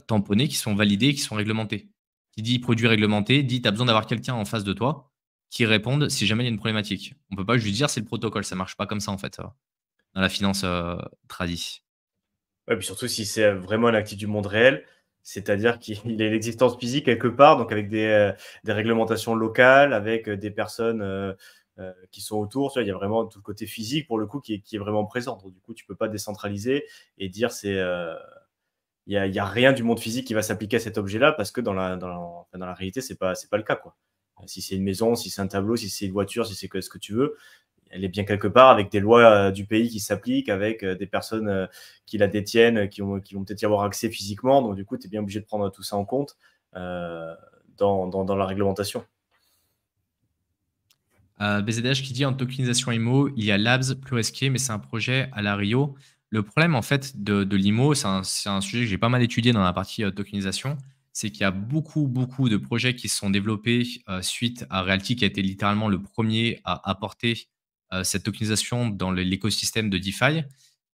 tamponnés, qui sont validés, qui sont réglementés. Qui dit produit réglementé, dit tu as besoin d'avoir quelqu'un en face de toi qui réponde si jamais il y a une problématique. On ne peut pas juste dire c'est le protocole, ça ne marche pas comme ça en fait, dans la finance tradie. Ouais, puis surtout si c'est vraiment un actif du monde réel, c'est-à-dire qu'il a l'existence physique quelque part, donc avec des réglementations locales, avec des personnes qui sont autour. Tu vois, il y a vraiment tout le côté physique pour le coup qui est vraiment présent. Donc, du coup, tu peux pas décentraliser et dire il y a rien du monde physique qui va s'appliquer à cet objet-là parce que dans la réalité, c'est pas le cas, quoi. Si c'est une maison, si c'est un tableau, si c'est une voiture, si c'est ce que tu veux, elle est bien quelque part avec des lois du pays qui s'appliquent, avec des personnes qui la détiennent, qui vont peut-être y avoir accès physiquement. Donc, du coup, tu es bien obligé de prendre tout ça en compte dans la réglementation. BZH qui dit en tokenisation IMO, il y a Labs plus risqué, mais c'est un projet à la Rio. Le problème en fait de l'IMO, c'est un sujet que j'ai pas mal étudié dans la partie tokenisation, c'est qu'il y a beaucoup, beaucoup de projets qui se sont développés suite à Realty qui a été littéralement le premier à apporter cette tokenisation dans l'écosystème de DeFi,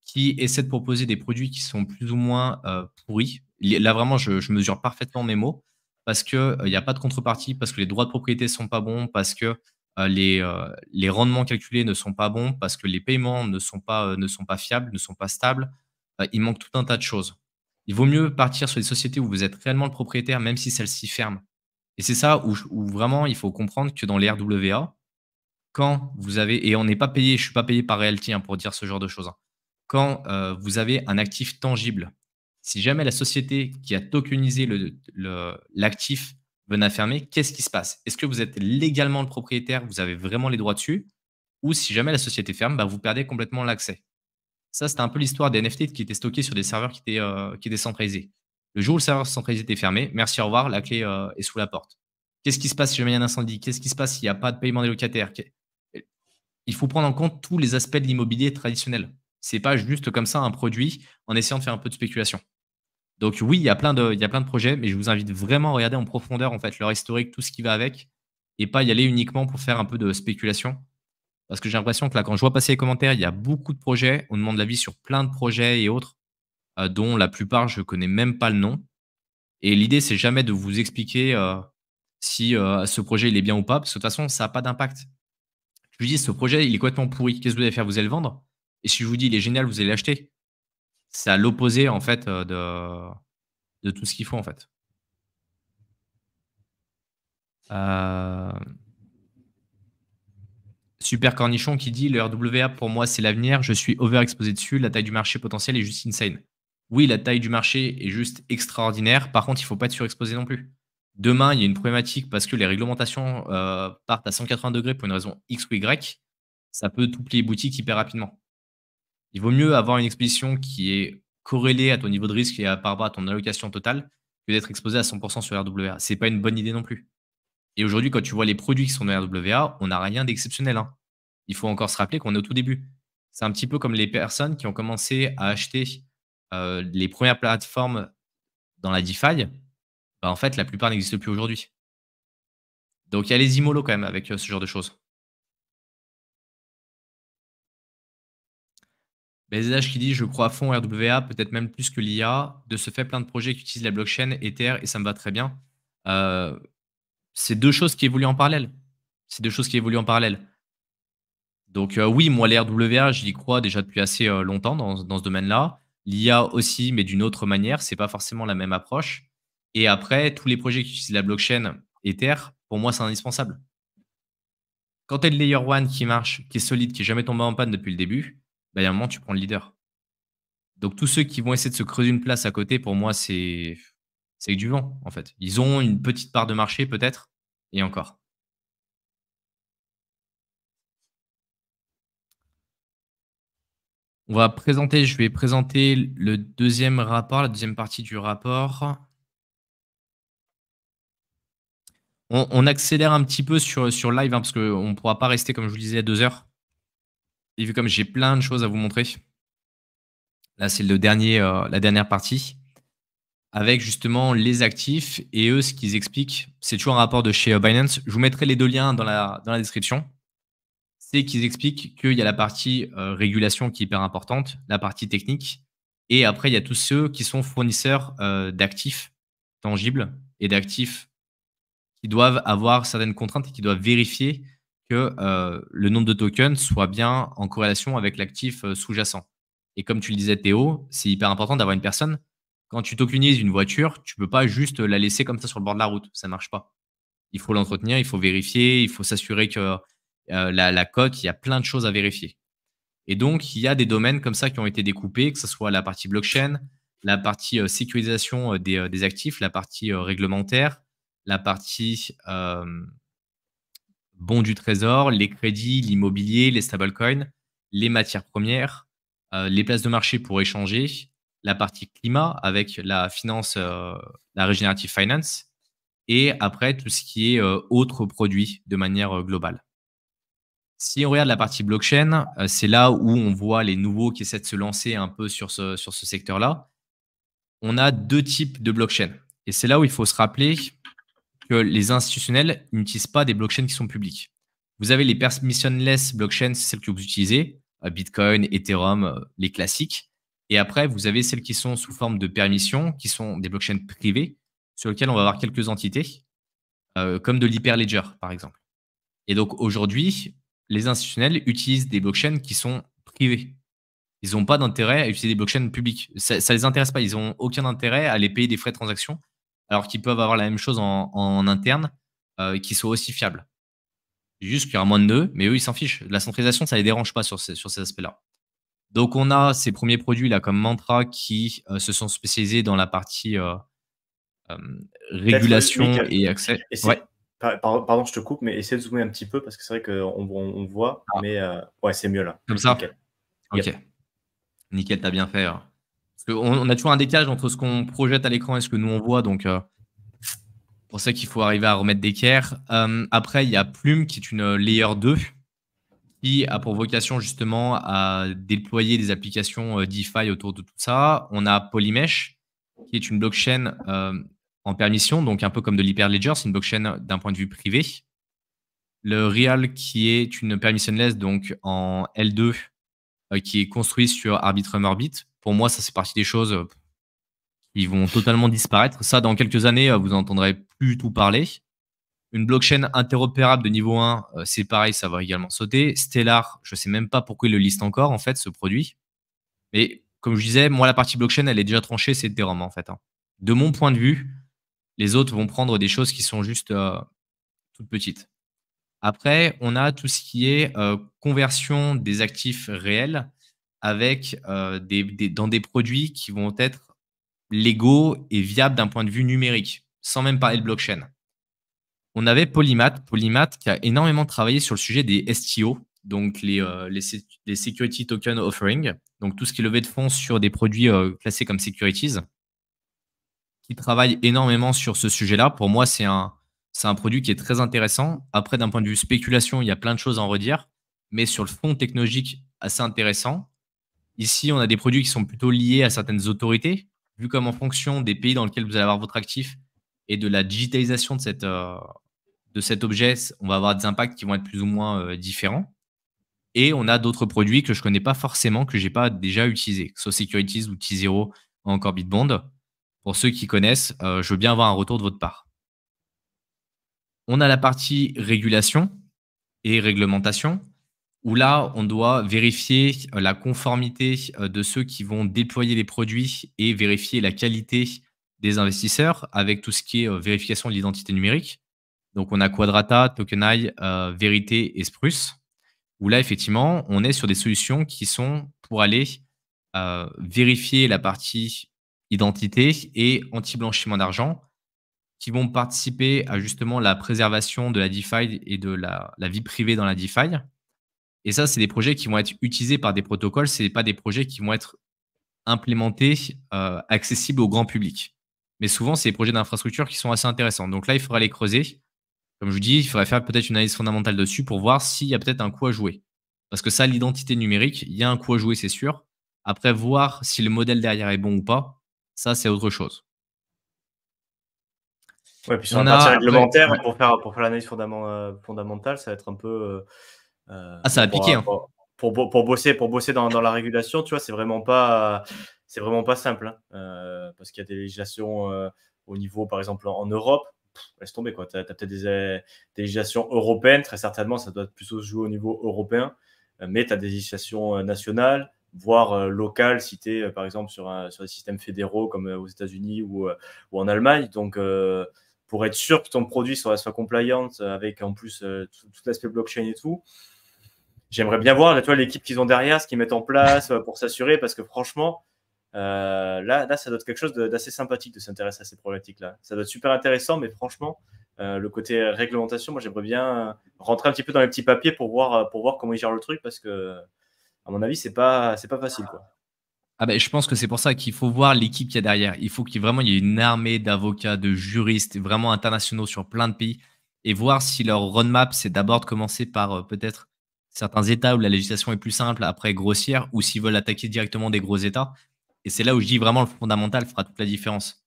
qui essaie de proposer des produits qui sont plus ou moins pourris. Là vraiment, je mesure parfaitement mes mots parce qu'il n'y a pas de contrepartie, parce que les droits de propriété sont pas bons, parce que les rendements calculés ne sont pas bons parce que les paiements ne sont pas fiables, ne sont pas stables. Il manque tout un tas de choses. Il vaut mieux partir sur des sociétés où vous êtes réellement le propriétaire, même si celles-ci ferment. Et c'est ça où vraiment il faut comprendre que dans les RWA, quand vous avez, et on n'est pas payé, je ne suis pas payé par Realty pour dire ce genre de choses, hein. Quand vous avez un actif tangible, si jamais la société qui a tokenisé l'actif venait à fermer, qu'est-ce qui se passe? Est-ce que vous êtes légalement le propriétaire, vous avez vraiment les droits dessus? Ou si jamais la société ferme, bah, vous perdez complètement l'accès. Ça, c'était un peu l'histoire des NFT qui étaient stockés sur des serveurs qui étaient centralisés. Le jour où le serveur centralisé était fermé, merci, au revoir, la clé est sous la porte. Qu'est-ce qui se passe si jamais il y a un incendie? Qu'est-ce qui se passe s'il n'y a pas de paiement des locataires? Il faut prendre en compte tous les aspects de l'immobilier traditionnel. C'est pas juste comme ça un produit en essayant de faire un peu de spéculation. Donc oui, il y a plein de projets, mais je vous invite vraiment à regarder en profondeur en fait leur historique, tout ce qui va avec, et pas y aller uniquement pour faire un peu de spéculation. Parce que j'ai l'impression que là, quand je vois passer les commentaires, il y a beaucoup de projets. On demande l'avis sur plein de projets et autres, dont la plupart je connais même pas le nom. Et l'idée, c'est jamais de vous expliquer si ce projet il est bien ou pas, parce que de toute façon, ça n'a pas d'impact. Je vous dis, ce projet, il est complètement pourri. Qu'est-ce que vous allez faire? Vous allez le vendre? Et si je vous dis, il est génial, vous allez l'acheter? C'est à l'opposé, en fait, de tout ce qu'il faut, en fait. Heu, Super Cornichon qui dit: «Le RWA, pour moi, c'est l'avenir. Je suis overexposé dessus. La taille du marché potentiel est juste insane». Oui, la taille du marché est juste extraordinaire. Par contre, il ne faut pas être surexposé non plus. Demain, il y a une problématique parce que les réglementations, partent à 180 degrés pour une raison X ou Y. Ça peut tout plier boutique hyper rapidement. Il vaut mieux avoir une exposition qui est corrélée à ton niveau de risque et par rapport à ton allocation totale que d'être exposé à 100% sur RWA. C'est pas une bonne idée non plus. Et aujourd'hui, quand tu vois les produits qui sont dans RWA, on n'a rien d'exceptionnel, hein. Il faut encore se rappeler qu'on est au tout début. C'est un petit peu comme les personnes qui ont commencé à acheter les premières plateformes dans la DeFi. Bah, en fait, la plupart n'existent plus aujourd'hui. Donc il y a les IMOLO quand même avec ce genre de choses. BZH qui dit: «Je crois à fond RWA, peut-être même plus que l'IA. De ce fait, plein de projets qui utilisent la blockchain, Ether, et ça me va très bien». Heu, c'est 2 choses qui évoluent en parallèle. C'est 2 choses qui évoluent en parallèle. Donc oui, moi, les RWA, j'y crois déjà depuis assez longtemps dans ce domaine-là. L'IA aussi, mais d'une autre manière. C'est pas forcément la même approche. Et après, tous les projets qui utilisent la blockchain Ether, pour moi, c'est indispensable. Quand tu as le layer 1 qui marche, qui est solide, qui est jamais tombé en panne depuis le début, bah, il y a un moment, tu prends le leader. Donc tous ceux qui vont essayer de se creuser une place à côté, pour moi, c'est du vent, en fait. Ils ont une petite part de marché peut-être, et encore. Je vais présenter le deuxième rapport, la deuxième partie du rapport. On accélère un petit peu sur live, hein, parce qu'on ne pourra pas rester, comme je vous le disais, à 2 heures. Et vu comme j'ai plein de choses à vous montrer, là, c'est la dernière partie, avec justement les actifs et eux, ce qu'ils expliquent. C'est toujours un rapport de chez Binance. Je vous mettrai les 2 liens dans la description. C'est qu'ils expliquent qu'il y a la partie régulation qui est hyper importante, la partie technique, et après, il y a tous ceux qui sont fournisseurs d'actifs tangibles et d'actifs qui doivent avoir certaines contraintes et qui doivent vérifier que le nombre de tokens soit bien en corrélation avec l'actif sous-jacent. Et comme tu le disais, Théo, c'est hyper important d'avoir une personne. Quand tu tokenises une voiture, tu ne peux pas juste la laisser comme ça sur le bord de la route. Ça ne marche pas. Il faut l'entretenir, il faut vérifier, il faut s'assurer que la cote, il y a plein de choses à vérifier. Et donc, il y a des domaines comme ça qui ont été découpés, que ce soit la partie blockchain, la partie sécurisation des actifs, la partie réglementaire, la partie bons du trésor, les crédits, l'immobilier, les stablecoins, les matières premières, les places de marché pour échanger, la partie climat avec la finance, la regenerative finance, et après tout ce qui est autres produits de manière globale. Si on regarde la partie blockchain, c'est là où on voit les nouveaux qui essaient de se lancer un peu sur ce secteur-là. On a 2 types de blockchain et c'est là où il faut se rappeler que les institutionnels n'utilisent pas des blockchains qui sont publiques. Vous avez les permissionless blockchains, c'est celles que vous utilisez, Bitcoin, Ethereum, les classiques. Et après, vous avez celles qui sont sous forme de permission, qui sont des blockchains privées, sur lesquelles on va avoir quelques entités, comme de l'Hyperledger, par exemple. Et donc aujourd'hui, les institutionnels utilisent des blockchains qui sont privées. Ils n'ont pas d'intérêt à utiliser des blockchains publiques. Ça ne les intéresse pas. Ils n'ont aucun intérêt à les payer des frais de transaction, alors qu'ils peuvent avoir la même chose en interne, qui soit aussi fiable. Juste qu'il y a moins de nœuds, mais eux, ils s'en fichent. La centralisation, ça ne les dérange pas sur ces aspects-là. Donc, on a ces premiers produits là comme Mantra qui se sont spécialisés dans la partie régulation et accès. Ouais. Pardon, je te coupe, mais essaie de zoomer un petit peu parce que c'est vrai qu'on voit, mais ouais, c'est mieux là. Comme ça. Nickel. Ok. Yep. Nickel, t'as bien fait. Parce qu'on a toujours un décalage entre ce qu'on projette à l'écran et ce que nous on voit, donc pour ça qu'il faut arriver à remettre d'équerre. Après, il y a Plume qui est une layer 2 qui a pour vocation justement à déployer des applications DeFi autour de tout ça. On a Polymesh qui est une blockchain en permission, donc un peu comme de l'Hyperledger, c'est une blockchain d'un point de vue privé. Le Real qui est une permissionless, donc en L2, qui est construit sur Arbitrum Orbit. Pour moi, ça c'est partie des choses qui vont totalement disparaître. Ça, dans quelques années, vous n'entendrez plus tout parler. Une blockchain interopérable de niveau 1, c'est pareil, ça va également sauter. Stellar, je ne sais même pas pourquoi ils le listent encore, en fait, ce produit. Mais comme je disais, moi, la partie blockchain, elle est déjà tranchée, c'est Ethereum, en fait. De mon point de vue, les autres vont prendre des choses qui sont juste toutes petites. Après, on a tout ce qui est conversion des actifs réels avec dans des produits qui vont être légaux et viables d'un point de vue numérique, sans même parler de blockchain. On avait Polymath qui a énormément travaillé sur le sujet des STO, donc les Security Token Offering, donc tout ce qui est levé de fonds sur des produits classés comme securities, qui travaille énormément sur ce sujet-là. Pour moi, c'est un produit qui est très intéressant. Après, d'un point de vue spéculation, il y a plein de choses à en redire, mais sur le fond technologique, assez intéressant. Ici, on a des produits qui sont plutôt liés à certaines autorités, vu comme en fonction des pays dans lesquels vous allez avoir votre actif et de la digitalisation de cet objet, on va avoir des impacts qui vont être plus ou moins différents. Et on a d'autres produits que je ne connais pas forcément, que je n'ai pas déjà utilisés, que ce soit Securities ou T0 ou encore Bitbond. Pour ceux qui connaissent, je veux bien avoir un retour de votre part. On a la partie régulation et réglementation. où là, on doit vérifier la conformité de ceux qui vont déployer les produits et vérifier la qualité des investisseurs avec tout ce qui est vérification de l'identité numérique. Donc, on a Quadrata, Tokenai, Verité et Spruce, où là, effectivement, on est sur des solutions qui sont pour aller vérifier la partie identité et anti-blanchiment d'argent, qui vont participer à justement la préservation de la DeFi et de la vie privée dans la DeFi. Et ça, c'est des projets qui vont être utilisés par des protocoles, ce n'est pas des projets qui vont être implémentés, accessibles au grand public. Mais souvent, c'est des projets d'infrastructure qui sont assez intéressants. Donc là, il faudra les creuser. Comme je vous dis, il faudrait faire peut-être une analyse fondamentale dessus pour voir s'il y a peut-être un coup à jouer. Parce que ça, l'identité numérique, il y a un coup à jouer, c'est sûr. Après, voir si le modèle derrière est bon ou pas, ça, c'est autre chose. Ouais, puis sur la On partie a après réglementaire, ouais. pour faire l'analyse fondamentale, ça va être un peu Ah, ça bon, va piquer, hein. pour bosser dans la régulation, tu vois, c'est vraiment pas simple, hein. Parce qu'il y a des législations au niveau, par exemple, en Europe. Laisse tomber, quoi. Tu as peut-être des législations européennes, très certainement, ça doit plutôt se jouer au niveau européen, mais tu as des législations nationales, voire locales, si tu es, par exemple, sur des systèmes fédéraux comme aux États-Unis ou en Allemagne. Donc, pour être sûr que ton produit soit compliant avec en plus tout l'aspect blockchain et tout, j'aimerais bien voir toi, l'équipe qu'ils ont derrière, ce qu'ils mettent en place pour s'assurer, parce que franchement, là, ça doit être quelque chose d'assez sympathique de s'intéresser à ces problématiques-là. Ça doit être super intéressant, mais franchement, le côté réglementation, moi, j'aimerais bien rentrer un petit peu dans les petits papiers pour voir comment ils gèrent le truc, parce que, à mon avis, c'est pas facile, quoi. Ah ben, je pense que c'est pour ça qu'il faut voir l'équipe qu'il y a derrière. Il faut vraiment il y ait une armée d'avocats, de juristes, vraiment internationaux sur plein de pays et voir si leur roadmap, c'est d'abord de commencer par peut-être certains États où la législation est plus simple, après grossière, ou s'ils veulent attaquer directement des gros États. Et c'est là où je dis vraiment le fondamental fera toute la différence.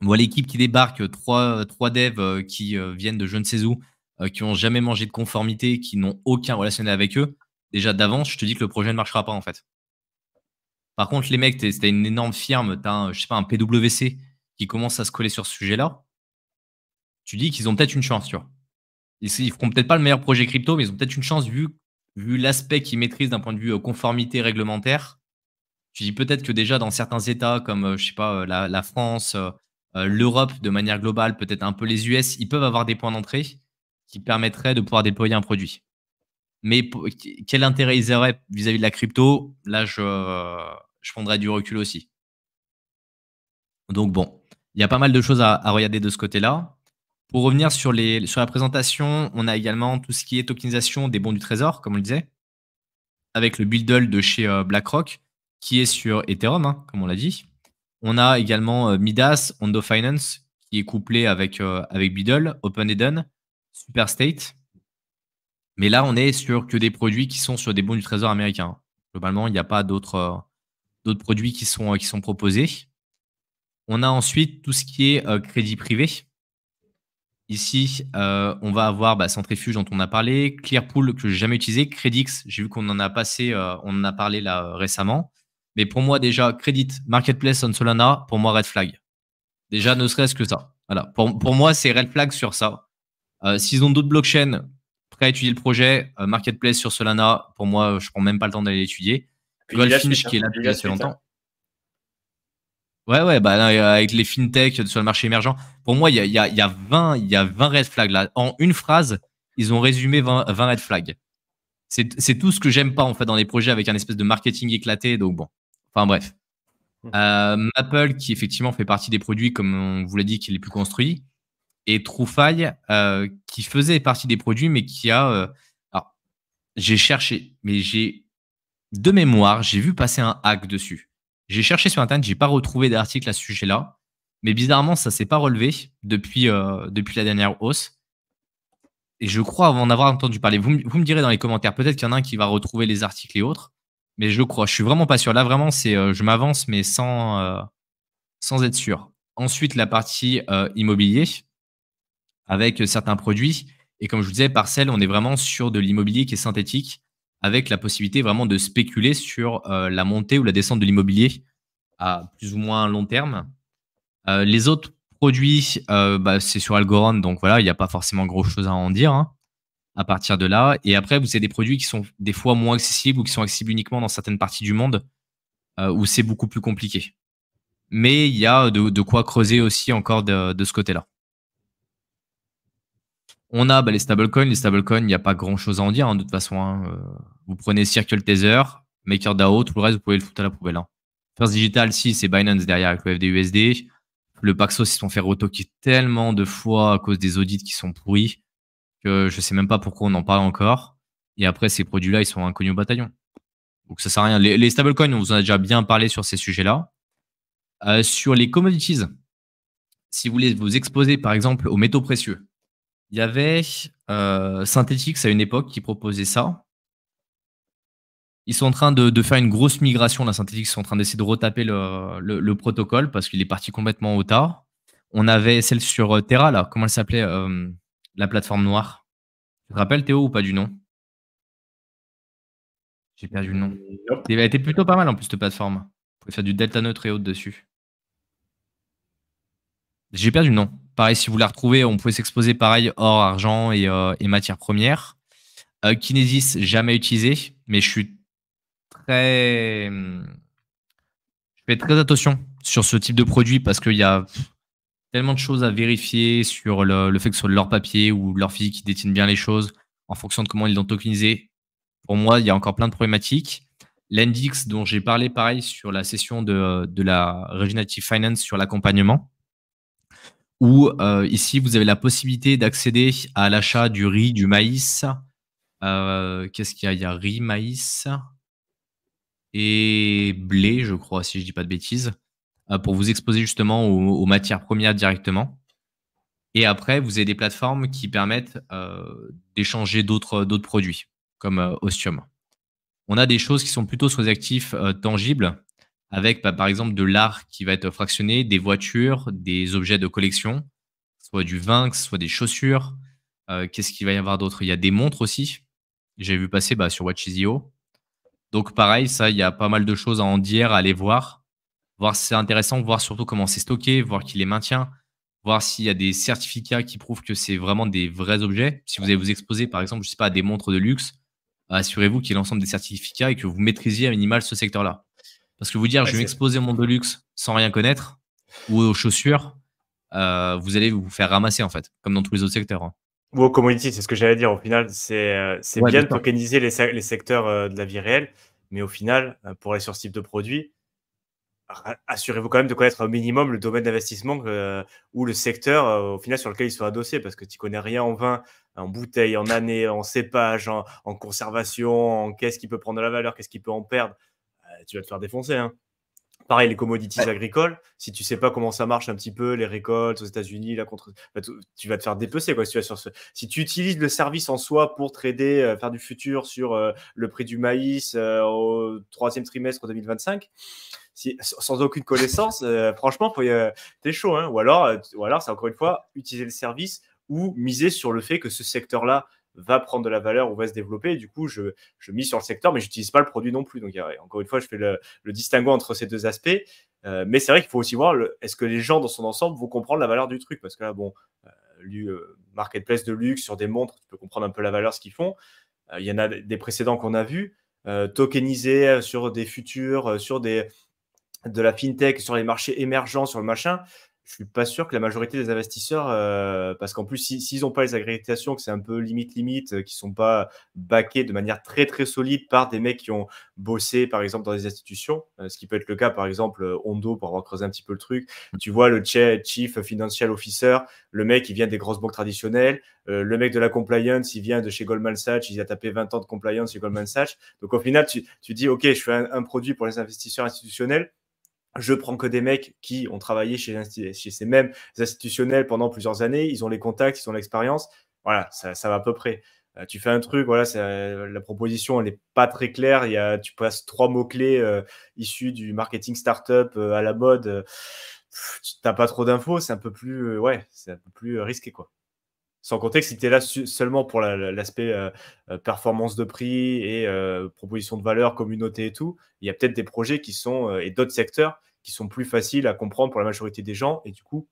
Moi, l'équipe qui débarque, trois devs qui viennent de je ne sais où, qui n'ont jamais mangé de conformité, qui n'ont aucun relationnel avec eux, déjà d'avance, je te dis que le projet ne marchera pas en fait. Par contre, les mecs, tu une énorme firme, tu as, je sais pas, un PwC qui commence à se coller sur ce sujet-là, tu dis qu'ils ont peut-être une chance, tu vois. Ils feront peut-être pas le meilleur projet crypto, mais ils ont peut-être une chance vu l'aspect qu'ils maîtrisent d'un point de vue conformité réglementaire. Tu dis peut-être que déjà dans certains États comme, je sais pas, la France, l'Europe de manière globale, peut-être un peu les US, ils peuvent avoir des points d'entrée qui permettraient de pouvoir déployer un produit. Mais quel intérêt ils auraient vis-à-vis de la crypto? Là, je prendrais du recul aussi. Donc bon, il y a pas mal de choses à regarder de ce côté-là. Pour revenir sur la présentation, on a également tout ce qui est tokenisation des bons du trésor, comme on le disait, avec le Buildle de chez BlackRock, qui est sur Ethereum, hein, comme on l'a dit. On a également Midas, Ondo Finance, qui est couplé avec Buildle, OpenEden, Superstate. Mais là, on est sur que des produits qui sont sur des bons du trésor américains. Globalement, il n'y a pas d'autres produits qui sont proposés. On a ensuite tout ce qui est crédit privé. Ici, on va avoir Centrifuge dont on a parlé, Clearpool que je n'ai jamais utilisé, Credix, j'ai vu qu'on en a on en a parlé là récemment. Mais pour moi déjà, Credit, Marketplace on Solana, pour moi red flag. Déjà, ne serait-ce que ça. Voilà. Pour moi, c'est red flag sur ça. S'ils ont d'autres blockchains prêts à étudier le projet, Marketplace sur Solana, pour moi, je ne prends même pas le temps d'aller l'étudier. Puis il y a la Goldfinch suite, qui est là il y a depuis la assez suite, hein. longtemps. Ouais, bah, là, avec les fintech sur le marché émergent, pour moi, il y a 20 red flags là. En une phrase, ils ont résumé 20 red flags. C'est tout ce que j'aime pas en fait dans les projets avec un espèce de marketing éclaté. Donc bon, enfin bref. Maple qui effectivement fait partie des produits comme on vous l'a dit qui est les plus construits et TrueFi qui faisait partie des produits mais qui a alors j'ai cherché mais j'ai de mémoire j'ai vu passer un hack dessus. J'ai cherché sur internet, j'ai pas retrouvé d'article à ce sujet-là, mais bizarrement ça s'est pas relevé depuis la dernière hausse. Et je crois en avoir entendu parler. Vous me direz dans les commentaires, peut-être qu'il y en a un qui va retrouver les articles et autres, mais je crois. Je suis vraiment pas sûr. Là, vraiment, c'est je m'avance, mais sans être sûr. Ensuite, la partie immobilier avec certains produits. Et comme je vous disais, Parcel, on est vraiment sur de l'immobilier qui est synthétique, avec la possibilité vraiment de spéculer sur la montée ou la descente de l'immobilier à plus ou moins long terme. Les autres produits, c'est sur Algorand, donc voilà, il n'y a pas forcément grand-chose à en dire, hein. à partir de là. Et après, vous avez des produits qui sont des fois moins accessibles ou qui sont accessibles uniquement dans certaines parties du monde où c'est beaucoup plus compliqué. Mais il y a de quoi creuser aussi encore de ce côté-là. On a les stablecoins. Les stablecoins, il n'y a pas grand-chose à en dire, hein, de toute façon. Hein. Vous prenez Circle Tether, MakerDAO, tout le reste, vous pouvez le foutre à la poubelle. Hein. First Digital, si, c'est Binance derrière avec le FDUSD. Le Paxos, ils se sont fait retoquer tellement de fois à cause des audits qui sont pourris que je sais même pas pourquoi on en parle encore. Et après, ces produits-là, ils sont inconnus au bataillon. Donc ça sert à rien. Les stablecoins, on vous en a déjà bien parlé sur ces sujets-là. Sur les commodities, si vous voulez vous exposer par exemple aux métaux précieux, il y avait Synthetix à une époque qui proposait ça. Ils sont en train de faire une grosse migration. La Synthetix, ils sont en train d'essayer de retaper le protocole parce qu'il est parti complètement au tard. On avait celle sur Terra, là. Comment elle s'appelait la plateforme noire. Tu te rappelles, Théo, ou pas du nom? J'ai perdu le nom. Nope. Elle était plutôt pas mal en plus, cette plateforme. Vous pouvez faire du delta neutre et autres dessus. J'ai perdu le nom. Pareil, si vous la retrouvez, on pouvait s'exposer pareil, or, argent et matières premières. Kinesis, jamais utilisé, mais je fais très attention sur ce type de produit parce qu'il y a tellement de choses à vérifier sur le fait que ce soit de leur papier ou de leur physique qui détiennent bien les choses en fonction de comment ils l'ont tokenisé. Pour moi, il y a encore plein de problématiques. L'Endix, dont j'ai parlé pareil sur la session de la Regenerative Finance sur l'accompagnement, où ici, vous avez la possibilité d'accéder à l'achat du riz, du maïs. Qu'est-ce qu'il y a? Il y a riz, maïs et blé, je crois, si je ne dis pas de bêtises, pour vous exposer justement aux matières premières directement. Et après, vous avez des plateformes qui permettent d'échanger d'autres produits, comme Ostium. On a des choses qui sont plutôt sur des actifs tangibles, avec par exemple de l'art qui va être fractionné, des voitures, des objets de collection, soit du vin, soit des chaussures. Qu'est-ce qu'il va y avoir d'autre? Il y a des montres aussi. J'ai vu passer sur Watch.io. Donc pareil, ça, il y a pas mal de choses à en dire, à aller voir si c'est intéressant, voir surtout comment c'est stocké, voir qui les maintient, voir s'il y a des certificats qui prouvent que c'est vraiment des vrais objets. Si vous allez vous exposer, par exemple, je sais pas, à des montres de luxe, assurez-vous qu'il y ait l'ensemble des certificats et que vous maîtrisiez à minimal ce secteur-là. Parce que vous dire, Ouais, je vais m'exposer au monde de luxe sans rien connaître, ou aux chaussures, vous allez vous faire ramasser, en fait, comme dans tous les autres secteurs. Hein. Ou aux commodities, c'est ce que j'allais dire. Au final, c'est Ouais, bien bien de sûr. tokeniser les secteurs de la vie réelle, mais au final, pour aller sur ce type de produit, assurez-vous quand même de connaître au minimum le domaine d'investissement ou le secteur au final sur lequel ils sont adossés, parce que tu connais rien en vin, en bouteille, en année, en cépage, en conservation, en qu'est-ce qui peut prendre de la valeur, qu'est-ce qui peut en perdre. Tu vas te faire défoncer. Hein. Pareil, les commodities Ouais. agricoles, si tu sais pas comment ça marche un petit peu, les récoltes aux États-Unis, tu vas te faire dépecer. Quoi, si tu utilises le service en soi pour trader, faire du futur sur le prix du maïs au troisième trimestre 2025, sans aucune connaissance, franchement, t'es chaud. Hein. Ou alors, c'est encore une fois utiliser le service ou miser sur le fait que ce secteur-là va prendre de la valeur ou va se développer. Et du coup, je mise sur le secteur, mais je n'utilise pas le produit non plus. Donc, encore une fois, je fais le distinguo entre ces deux aspects. Mais c'est vrai qu'il faut aussi voir, est-ce que les gens dans son ensemble vont comprendre la valeur du truc? Parce que là, bon, marketplace de luxe sur des montres, tu peux comprendre un peu la valeur, ce qu'ils font. Il y en a des précédents qu'on a vus. Tokeniser sur des futurs, sur de la fintech, sur les marchés émergents, sur le machin, je suis pas sûr que la majorité des investisseurs, parce qu'en plus, s'ils n'ont pas les accréditations, que c'est un peu limite, qui sont pas backés de manière très, très solide par des mecs qui ont bossé, par exemple, dans des institutions, ce qui peut être le cas, par exemple, Hondo, pour avoir creusé un petit peu le truc. Tu vois, le Chief Financial Officer, le mec, il vient des grosses banques traditionnelles. Le mec de la compliance, il vient de chez Goldman Sachs, il a tapé 20 ans de compliance chez Goldman Sachs. Donc, au final, tu dis, OK, je fais un produit pour les investisseurs institutionnels. Je prends que des mecs qui ont travaillé chez ces mêmes institutionnels pendant plusieurs années. Ils ont les contacts, ils ont l'expérience. Voilà, ça va à peu près. Tu fais un truc, voilà, la proposition, elle n'est pas très claire. Tu passes 3 mots-clés issus du marketing startup à la mode. Tu n'as pas trop d'infos, c'est un peu plus, c'est un peu plus risqué, quoi. Sans compter que si tu es là seulement pour l'aspect performance de prix et proposition de valeur, communauté et tout, il y a peut-être des projets qui sont, et d'autres secteurs qui sont plus faciles à comprendre pour la majorité des gens et du coup,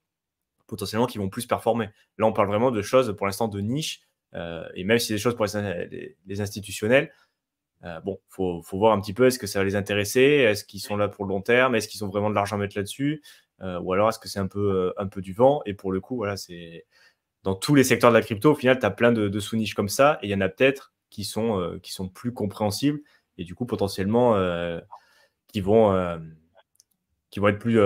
potentiellement, qui vont plus performer. Là, on parle vraiment de choses, pour l'instant, de niche Et même si c'est des choses pour les institutionnels, bon, faut voir un petit peu, est-ce que ça va les intéresser? Est-ce qu'ils sont là pour le long terme? Est-ce qu'ils ont vraiment de l'argent à mettre là-dessus? Ou alors est-ce que c'est un peu du vent? Et pour le coup, voilà, c'est dans tous les secteurs de la crypto, au final, tu as plein de sous-niches comme ça, et il y en a peut-être qui sont plus compréhensibles, et du coup, potentiellement, qui vont, euh, qui vont être plus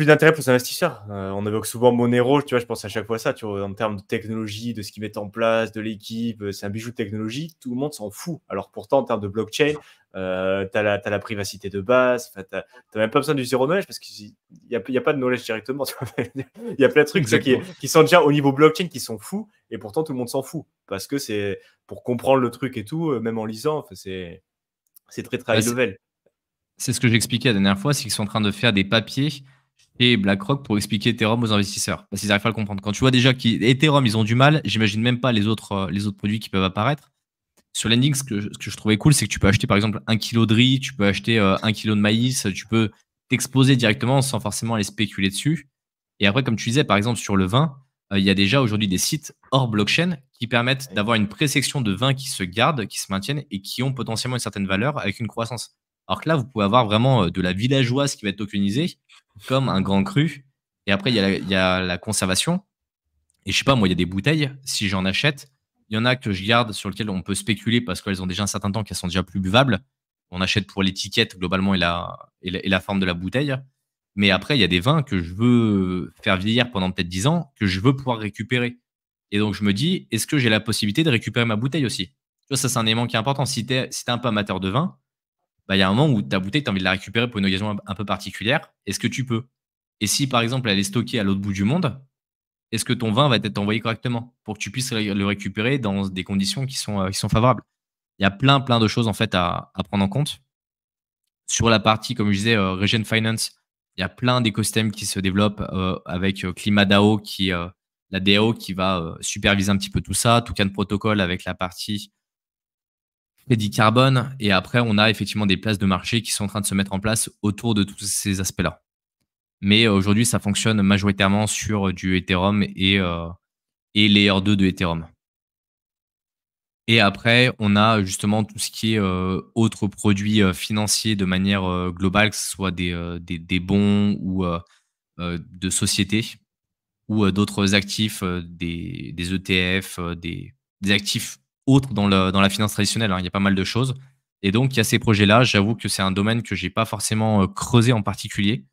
d'intérêt pour les investisseurs. On évoque souvent Monero, tu vois, je pense à chaque fois ça, tu vois, en termes de technologie, de ce qu'ils mettent en place, de l'équipe, c'est un bijou de technologie, tout le monde s'en fout. Alors pourtant, en termes de blockchain, tu as la privacité de base, tu n'as même pas besoin du zéro knowledge parce qu'il n'y a pas de knowledge directement. Tu vois. Il y a plein de trucs tu sais, Exactement. qui sont déjà au niveau blockchain qui sont fous, et pourtant tout le monde s'en fout parce que c'est pour comprendre le truc et tout, même en lisant, c'est très très Bah, high level. c'est ce que j'expliquais la dernière fois, c'est qu'ils sont en train de faire des papiers chez BlackRock pour expliquer Ethereum aux investisseurs. Parce qu'ils n'arrivent pas à le comprendre. Quand tu vois déjà qu'Ethereum, ils ont du mal, j'imagine même pas les autres produits qui peuvent apparaître. Sur Lending, ce que je trouvais cool, c'est que tu peux acheter par exemple 1 kilo de riz, tu peux acheter 1 kilo de maïs, tu peux t'exposer directement sans forcément aller spéculer dessus. Et après, comme tu disais, par exemple, sur le vin, il y a déjà aujourd'hui des sites hors blockchain qui permettent d'avoir une présélection de vins qui se gardent, qui se maintiennent et qui ont potentiellement une certaine valeur avec une croissance. Alors que là, vous pouvez avoir vraiment de la villageoise qui va être tokenisée, comme un grand cru. Et après, il y a la conservation. Et je sais pas, moi, il y a des bouteilles, si j'en achète, il y en a que je garde sur lesquelles on peut spéculer parce qu'elles ont déjà un certain temps, qu'elles sont déjà plus buvables. On achète pour l'étiquette globalement et la forme de la bouteille. Mais après, il y a des vins que je veux faire vieillir pendant peut-être 10 ans, que je veux pouvoir récupérer. Et donc, je me dis, est-ce que j'ai la possibilité de récupérer ma bouteille aussi? Tu vois, ça, c'est un élément qui est important. Si tu es, un peu amateur de vin, bah, il y a un moment où ta bouteille, tu as envie de la récupérer pour une occasion un peu particulière. Est-ce que tu peux? Et si, par exemple, elle est stockée à l'autre bout du monde, est-ce que ton vin va être envoyé correctement pour que tu puisses le récupérer dans des conditions qui sont favorables? Il y a plein de choses en fait à prendre en compte. Sur la partie, comme je disais, Regen Finance, il y a plein d'écosystèmes qui se développent avec ClimaDAO, la DAO qui va superviser un petit peu tout ça, Toucan Protocol avec la partie crédit carbone. Et après, on a effectivement des places de marché qui sont en train de se mettre en place autour de tous ces aspects-là. Mais aujourd'hui, ça fonctionne majoritairement sur du Ethereum et Layer 2 de Ethereum. Et après, on a justement tout ce qui est autres produits financiers de manière globale, que ce soit des bons ou de sociétés ou d'autres actifs, des ETF, des actifs autres dans la finance traditionnelle, hein. Il y a pas mal de choses. Et donc, il y a ces projets-là. J'avoue que c'est un domaine que j'ai pas forcément creusé en particulier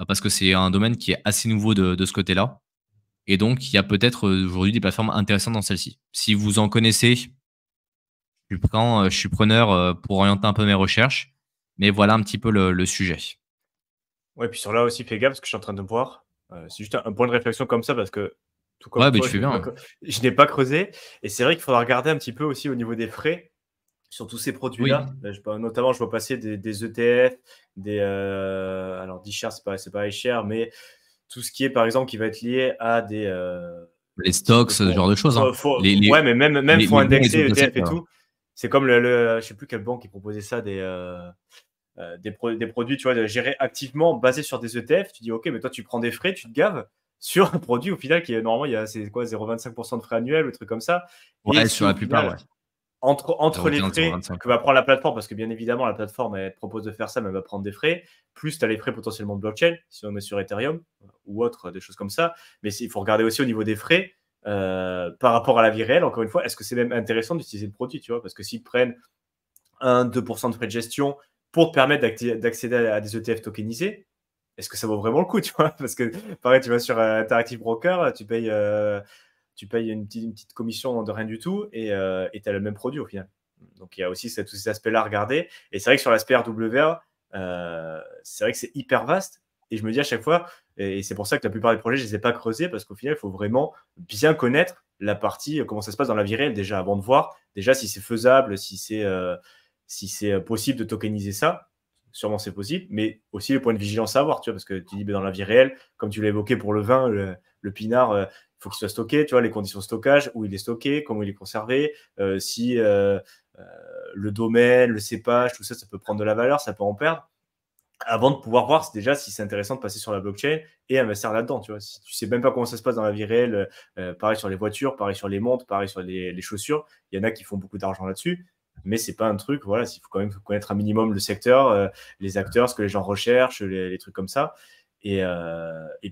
parce que c'est un domaine qui est assez nouveau de ce côté-là. Et donc, il y a peut-être aujourd'hui des plateformes intéressantes dans celle-ci. Si vous en connaissez, je suis preneur pour orienter un peu mes recherches. Mais voilà un petit peu le sujet. Ouais, puis sur là aussi, fais gaffe parce que je suis en train de voir. C'est juste un point de réflexion comme ça parce que tout comme Ouais, bah, toi, tu fais bien, hein. je n'ai pas creusé. Et c'est vrai qu'il faudra regarder un petit peu aussi au niveau des frais sur tous ces Oui, produits-là. Notamment, je vois passer des ETF, alors d'iShares, c'est pas iShares, mais tout ce qui est par exemple qui va être lié à des les types de stocks, ce fonds. genre de choses, hein. Ouais, mais même fonds Les bons et les indexés, autres assets, ETF et tout. C'est comme je sais plus quelle banque qui proposait ça, des produits, tu vois, gérés activement basés sur des ETF. Tu dis, OK, mais toi, tu prends des frais, tu te gaves sur un produit au final qui est normalement, c'est quoi, 0,25% de frais annuels, ou truc comme ça. Et ouais, si sur au la plupart, final, ouais. entre les 0,15, frais 0,25. que va prendre la plateforme, parce que bien évidemment, la plateforme, elle te propose de faire ça, mais elle va prendre des frais, plus tu as les frais potentiellement de blockchain, si on est sur Ethereum ou autre, des choses comme ça. Mais il faut regarder aussi au niveau des frais par rapport à la vie réelle. Encore une fois, est-ce que c'est même intéressant d'utiliser le produit, tu vois? Parce que s'ils prennent 1-2% de frais de gestion pour te permettre d'accéder à des ETF tokenisés, est-ce que ça vaut vraiment le coup, tu vois? Parce que pareil, tu vas sur Interactive Broker, tu payes une petite commission de rien du tout et tu as le même produit au final. Donc il y a aussi tous ces aspects-là à regarder. Et c'est vrai que sur l'aspect RWA, c'est vrai que c'est hyper vaste. Et je me dis à chaque fois, et c'est pour ça que la plupart des projets, je ne les ai pas creusés, parce qu'au final, il faut vraiment bien connaître la partie, comment ça se passe dans la vie réelle déjà, avant de voir déjà si c'est faisable, si c'est possible de tokeniser ça. Sûrement c'est possible, mais aussi les points de vigilance à avoir, tu vois, parce que tu dis, dans la vie réelle, comme tu l'as évoqué pour le vin, le pinard, il faut qu'il soit stocké, tu vois, les conditions de stockage, où il est stocké, comment il est conservé, si le domaine, le cépage, tout ça, ça peut prendre de la valeur, ça peut en perdre. avant de pouvoir voir déjà si c'est intéressant de passer sur la blockchain et investir là-dedans. Tu vois, si tu sais même pas comment ça se passe dans la vie réelle, pareil sur les voitures, pareil sur les montres, pareil sur les chaussures, il y en a qui font beaucoup d'argent là-dessus. Mais c'est pas un truc, voilà, il faut quand même connaître un minimum le secteur, les acteurs, ce que les gens recherchent, les trucs comme ça. Et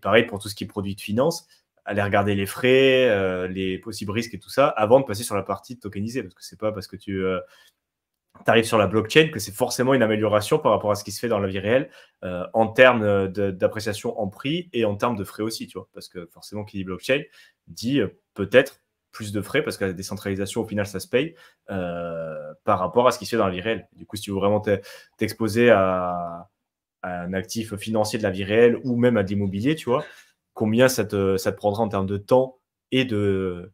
pareil pour tout ce qui est produit de finance, aller regarder les frais, les possibles risques et tout ça avant de passer sur la partie tokenisée. Parce que c'est pas parce que tu arrives sur la blockchain que c'est forcément une amélioration par rapport à ce qui se fait dans la vie réelle en termes d'appréciation en prix et en termes de frais aussi, tu vois. Parce que forcément, qui dit blockchain dit peut-être plus de frais parce que la décentralisation, au final, ça se paye par rapport à ce qui se fait dans la vie réelle. Du coup, si tu veux vraiment t'exposer à un actif financier de la vie réelle ou même à de l'immobilier, tu vois, combien ça te prendra en termes de temps et de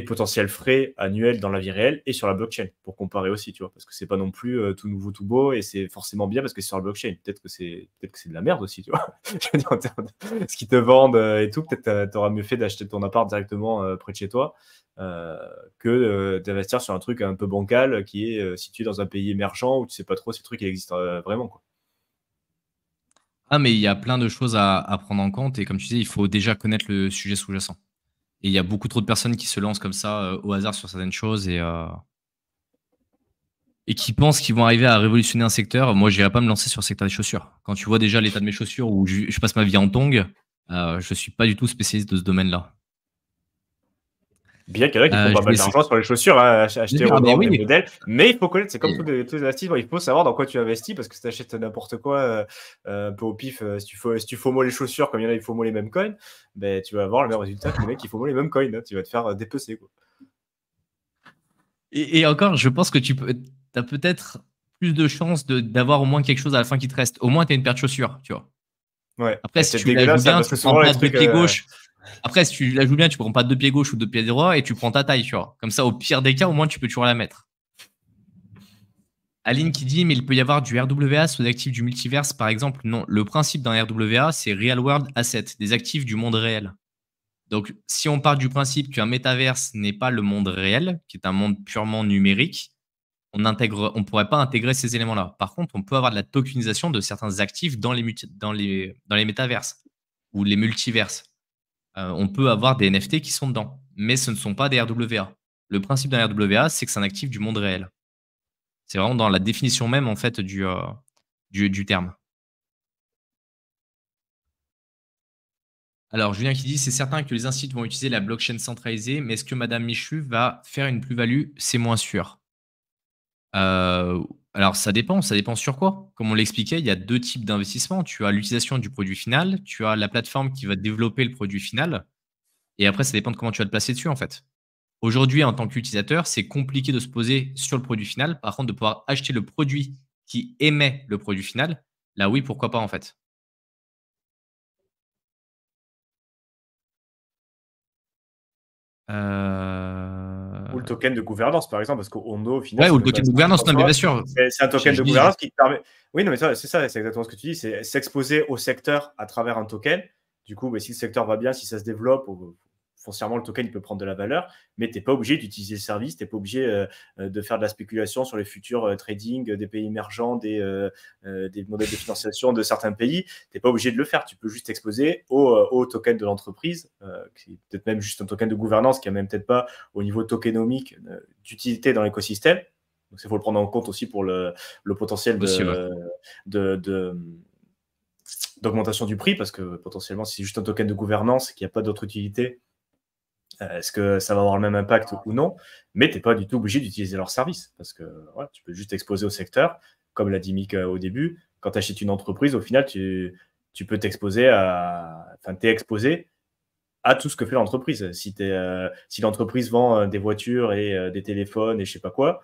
potentiels frais annuels dans la vie réelle et sur la blockchain pour comparer aussi, tu vois, parce que c'est pas non plus tout nouveau, tout beau et c'est forcément bien parce que c'est sur la blockchain. Peut-être que c'est de la merde aussi, tu vois. Je veux dire, en termes de ce qu'ils te vendent et tout, peut-être t'auras mieux fait d'acheter ton appart directement près de chez toi que d'investir sur un truc un peu bancal qui est situé dans un pays émergent où tu sais pas trop si le truc il existe vraiment, quoi. Ah, mais il y a plein de choses à prendre en compte et comme tu disais, il faut déjà connaître le sujet sous-jacent. Et il y a beaucoup trop de personnes qui se lancent comme ça au hasard sur certaines choses et qui pensent qu'ils vont arriver à révolutionner un secteur. Moi, je n'irais pas me lancer sur le secteur des chaussures. Quand tu vois déjà l'état de mes chaussures où je passe ma vie en tongs, je ne suis pas du tout spécialiste de ce domaine-là. Bien qu'il y en a qui font pas Je vais mal essayer. d'argent sur les chaussures, hein, acheter Ah, aux mais normes des oui. modèles, mais il faut connaître, c'est comme Et- tous les investissements, il faut savoir dans quoi tu investis parce que si tu achètes n'importe quoi un peu au pif, si tu FOMO les chaussures comme il y en a, ils FOMO les mêmes coins, ben, tu vas avoir le même résultat que les mecs qui FOMO les mêmes coins, hein. Tu vas te faire dépecer, quoi. Et encore, je pense que tu as peut-être plus de chances d'avoir au moins quelque chose à la fin qui te reste. Au moins, tu as une paire de chaussures, tu vois. Ouais, Après, et si peut-être tu la joues dégueulasse, hein, bien, parce tu que ne prends souvent les pas deux trucs. pieds gauche. Après, si tu la joues bien, tu ne prends pas deux pieds gauche ou deux pieds droits et tu prends ta taille, tu vois. Comme ça, au pire des cas, au moins, tu peux toujours la mettre. Aline qui dit, mais il peut y avoir du RWA sous des actifs du multiverse, par exemple. Non, le principe d'un RWA, c'est Real World Asset, des actifs du monde réel. Donc, si on part du principe qu'un métaverse n'est pas le monde réel, qui est un monde purement numérique, on ne pourrait pas intégrer ces éléments-là. Par contre, on peut avoir de la tokenisation de certains actifs dans les métaverses ou les multiverses. On peut avoir des NFT qui sont dedans, mais ce ne sont pas des RWA. Le principe d'un RWA, c'est que c'est un actif du monde réel. C'est vraiment dans la définition même en fait du terme. Alors, Julien qui dit, c'est certain que les instituts vont utiliser la blockchain centralisée, mais est-ce que Madame Michu va faire une plus-value? C'est moins sûr. Euh, alors, ça dépend sur quoi. Comme on l'expliquait, il y a deux types d'investissements. Tu as l'utilisation du produit final, tu as la plateforme qui va développer le produit final, et après, ça dépend de comment tu vas te placer dessus, en fait. Aujourd'hui, en tant qu'utilisateur, c'est compliqué de se poser sur le produit final. Par contre, de pouvoir acheter le produit qui émet le produit final, là, oui, pourquoi pas, en fait. Ou le Euh, token de gouvernance, par exemple, parce qu'Ondo, au final, Ouais, c'est ou le même pas un token de startup en gouvernance, non, mais bien soi, sûr. c'est un token Je de dis, gouvernance qui te permet. Oui, non, mais c'est ça, c'est exactement ce que tu dis, c'est s'exposer au secteur à travers un token. Du coup, bah, si le secteur va bien, si ça se développe, foncièrement, le token il peut prendre de la valeur, mais tu n'es pas obligé d'utiliser le service, tu n'es pas obligé de faire de la spéculation sur les futurs trading des pays émergents, des modèles de financiation de certains pays. Tu n'es pas obligé de le faire, tu peux juste t'exposer au token de l'entreprise, qui est peut-être même juste un token de gouvernance qui n'a même peut-être pas au niveau tokenomique d'utilité dans l'écosystème. Donc, il faut le prendre en compte aussi pour le potentiel possible. d'augmentation du prix, parce que potentiellement, si c'est juste un token de gouvernance et qu'il n'y a pas d'autre utilité, est-ce que ça va avoir le même impact ou non? Mais tu n'es pas du tout obligé d'utiliser leur service, parce que voilà, tu peux juste t'exposer au secteur, comme l'a dit Mick au début. Quand tu achètes une entreprise, au final, tu peux t'exposer Enfin, tu es exposé à tout ce que fait l'entreprise. Si l'entreprise vend des voitures et des téléphones et je sais pas quoi,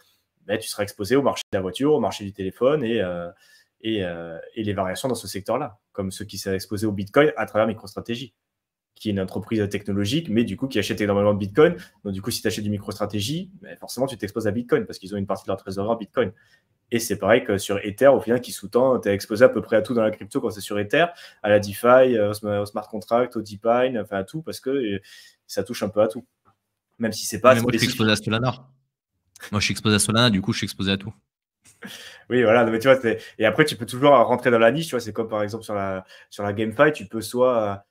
ben, tu seras exposé au marché de la voiture, au marché du téléphone et les variations dans ce secteur-là, comme ceux qui s'est exposé au Bitcoin à travers MicroStratégie, qui est une entreprise technologique, mais du coup qui achète énormément de Bitcoin. Donc du coup, si tu achètes du MicroStratégie, ben, forcément tu t'exposes à Bitcoin parce qu'ils ont une partie de leur trésorerie en Bitcoin. Et c'est pareil que sur Ether, au final, qui sous-tend, tu es exposé à peu près à tout dans la crypto quand c'est sur Ether, à la DeFi, au smart contract, au DePine, enfin à tout, parce que ça touche un peu à tout. Même si c'est Ouais, pas mais moi, je suis spécifique. exposé à Solana. Moi, je suis exposé à Solana, du coup, je suis exposé à tout. Oui, voilà, mais tu vois, et après, tu peux toujours rentrer dans la niche, tu vois, c'est comme par exemple sur la GameFi, tu peux soit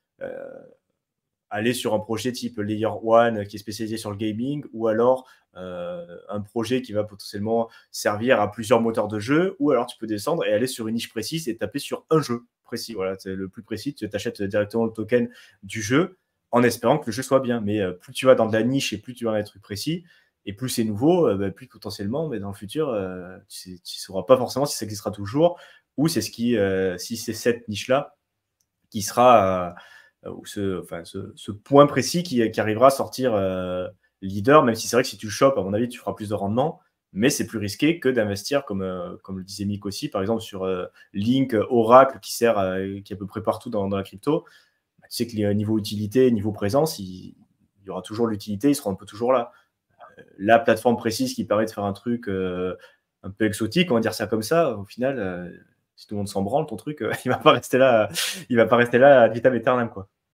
aller sur un projet type Layer One qui est spécialisé sur le gaming, ou alors un projet qui va potentiellement servir à plusieurs moteurs de jeu, ou alors tu peux descendre et aller sur une niche précise et taper sur un jeu précis. Voilà, c'est le plus précis, tu achètes directement le token du jeu en espérant que le jeu soit bien. Mais plus tu vas dans de la niche et plus tu vas dans des trucs précis, et plus c'est nouveau, plus potentiellement, mais dans le futur, tu ne sauras pas forcément si ça existera toujours, ou c'est si c'est cette niche-là qui sera ou ce point précis qui arrivera à sortir leader, même si c'est vrai que si tu le chopes, à mon avis, tu feras plus de rendement, mais c'est plus risqué que d'investir, comme le disait Mick aussi, par exemple sur Link, Oracle, qui est à peu près partout dans la crypto. Bah, tu sais que les niveau utilité, niveau présence, il y aura toujours l'utilité, ils seront un peu toujours là. La plateforme précise qui permet de faire un truc un peu exotique, on va dire ça comme ça, au final, si tout le monde s'en branle, ton truc, il va pas rester là ad vitam aeternam, quoi.